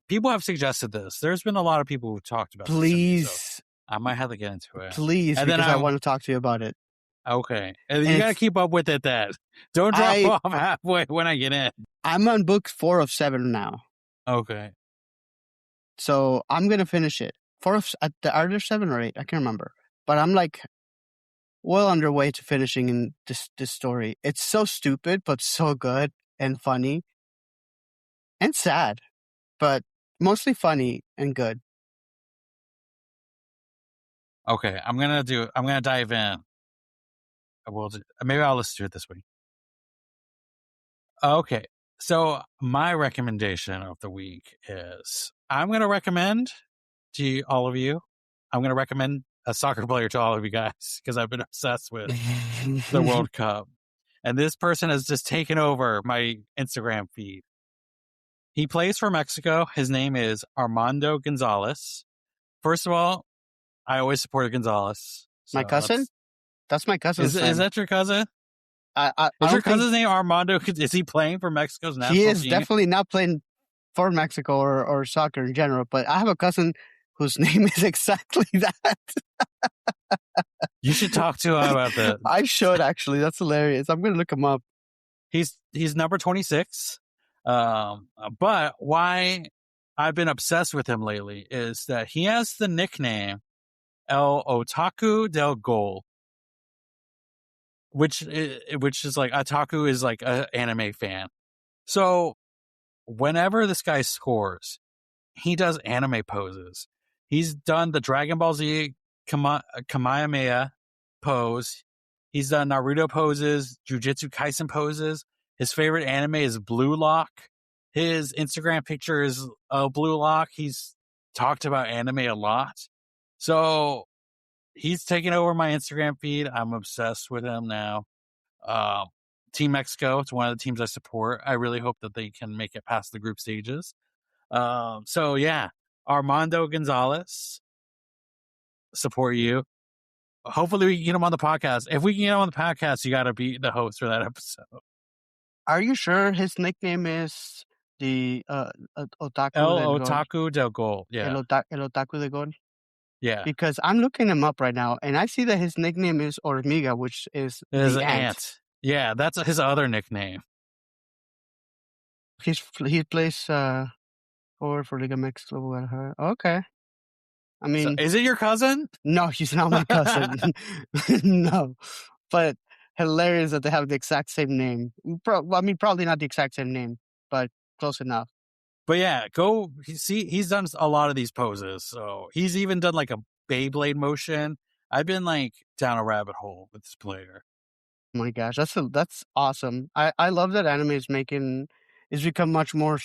People have suggested this. There's been a lot of people who've talked about Please, this. So I might have to get into it. Please, and because I want to talk to you about it. Okay, and you got to keep up with it. Then don't drop off halfway when I get in. I'm on book 4 of 7 now. Okay, so I'm gonna finish it. Are there 7 or 8? I can't remember, but I'm like well underway to finishing in this story. It's so stupid, but so good and funny and sad, but mostly funny and good. Okay, I'm gonna dive in. Maybe I'll listen to it this week. Okay, so my recommendation of the week is I'm gonna recommend to all of you. I'm gonna recommend a soccer player to all of you guys because I've been obsessed with the World Cup. And this person has just taken over my Instagram feed. He plays for Mexico. His name is Armando Gonzalez. First of all, I always supported Gonzalez. So my cousin? That's my cousin. Is that your cousin? Is your cousin's name Armando? Is he playing for Mexico's national team? He is definitely not playing for Mexico or soccer in general, but I have a cousin whose name is exactly that. You should talk to him about that. I should, actually. That's hilarious. I'm going to look him up. He's number 26. But why I've been obsessed with him lately is that he has the nickname El Otaku del Gol, which is like otaku is like an anime fan. So whenever this guy scores, he does anime poses. He's done the Dragon Ball Z Kamehameha pose. He's done Naruto poses, Jujutsu Kaisen poses. His favorite anime is Blue Lock. His Instagram picture is Blue Lock. He's talked about anime a lot. So he's taken over my Instagram feed. I'm obsessed with him now. Team Mexico, it's one of the teams I support. I really hope that they can make it past the group stages. So yeah, Armando Gonzalez, support you. Hopefully we can get him on the podcast. If we can get him on the podcast, you got to be the host for that episode. Are you sure his nickname is the Otaku Otaku del Gol? Yeah. El Otaku del Gol? Yeah. Because I'm looking him up right now, and I see that his nickname is Hormiga, which is the ant. Yeah, that's his other nickname. He plays forward for Liga MX Global. Okay. I mean, so, is it your cousin? No, he's not my cousin. No, but hilarious that they have the exact same name. Probably not the exact same name, but close enough. But yeah, he's done a lot of these poses. So he's even done like a Beyblade motion. I've been like down a rabbit hole with this player. Oh my gosh, that's awesome. I love that anime is become much more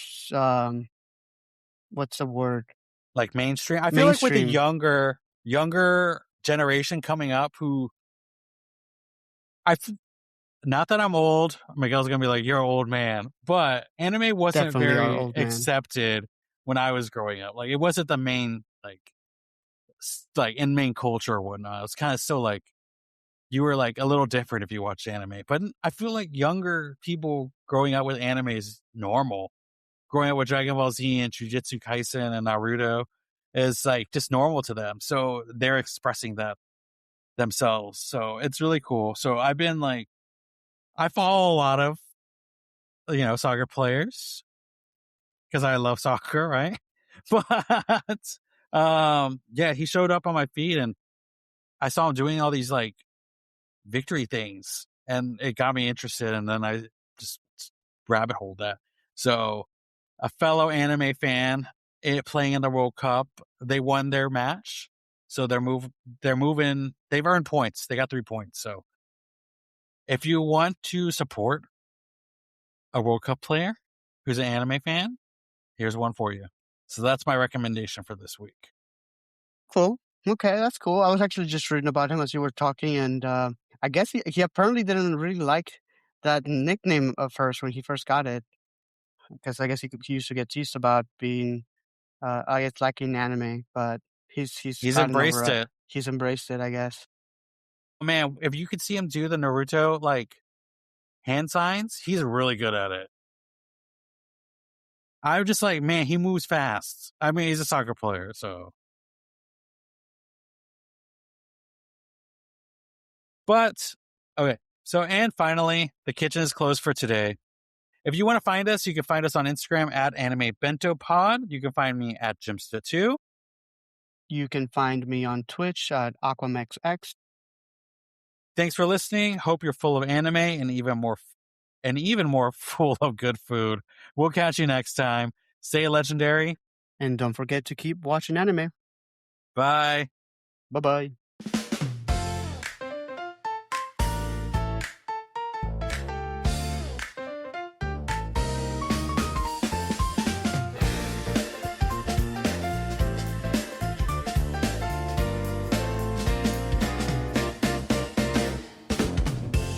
what's the word? like mainstream. I feel like with the younger generation coming up, who not that I'm old. Miguel's gonna be like, "You're an old man," but anime wasn't Definitely our very old man. accepted when I was growing up. Like, it wasn't the main like in main culture or whatnot. It's kind of still like you were like a little different if you watched anime. But I feel like younger people growing up with anime is normal. Growing up with Dragon Ball Z and Jujutsu Kaisen and Naruto is like just normal to them. So they're expressing that themselves. So it's really cool. So I've been like, I follow a lot of, soccer players because I love soccer, right? But yeah, he showed up on my feed and I saw him doing all these like victory things and it got me interested. And then I just rabbit holed that. So a fellow anime fan playing in the World Cup, they won their match. So they're moving, they've earned points. They got 3 points. So if you want to support a World Cup player who's an anime fan, here's one for you. So that's my recommendation for this week. Cool. Okay, that's cool. I was actually just reading about him as you were talking, and I guess he apparently didn't really like that nickname at first when he first got it, because I guess he used to get teased about being, I guess, lacking anime, but he's gotten embraced over it. He's embraced it, I guess. Man, if you could see him do the Naruto like hand signs, he's really good at it. I'm just like, man, he moves fast. I mean, he's a soccer player, so. But, okay. So, and finally, the kitchen is closed for today. If you want to find us, you can find us on Instagram at Anime Bento Pod. You can find me at Jimsta2. You can find me on Twitch at AquamexX. Thanks for listening. Hope you're full of anime and even more full of good food. We'll catch you next time. Stay legendary. And don't forget to keep watching anime. Bye. Bye-bye.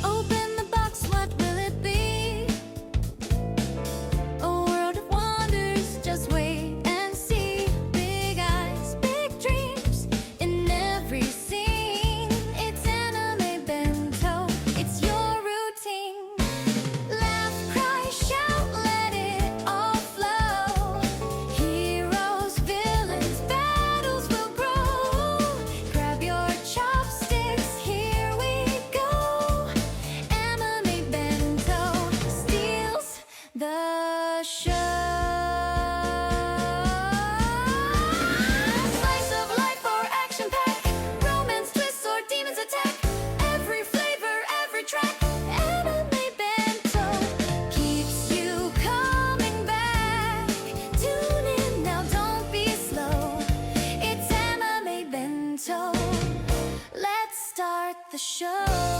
Open the box, what will it be? A world of wonders, just wait and see. Big eyes, big dreams in every scene. It's anime bento, it's your routine. Laugh, cry, shout, let it all flow. Heroes, villains, battles will grow. Grab your chopsticks, here we go. Anime bento steals the show. Slice of life or action pack, romance, twists, or demons attack. Every flavor, every track. Anime bento keeps you coming back. Tune in now, don't be slow. It's anime bento. Let's start the show.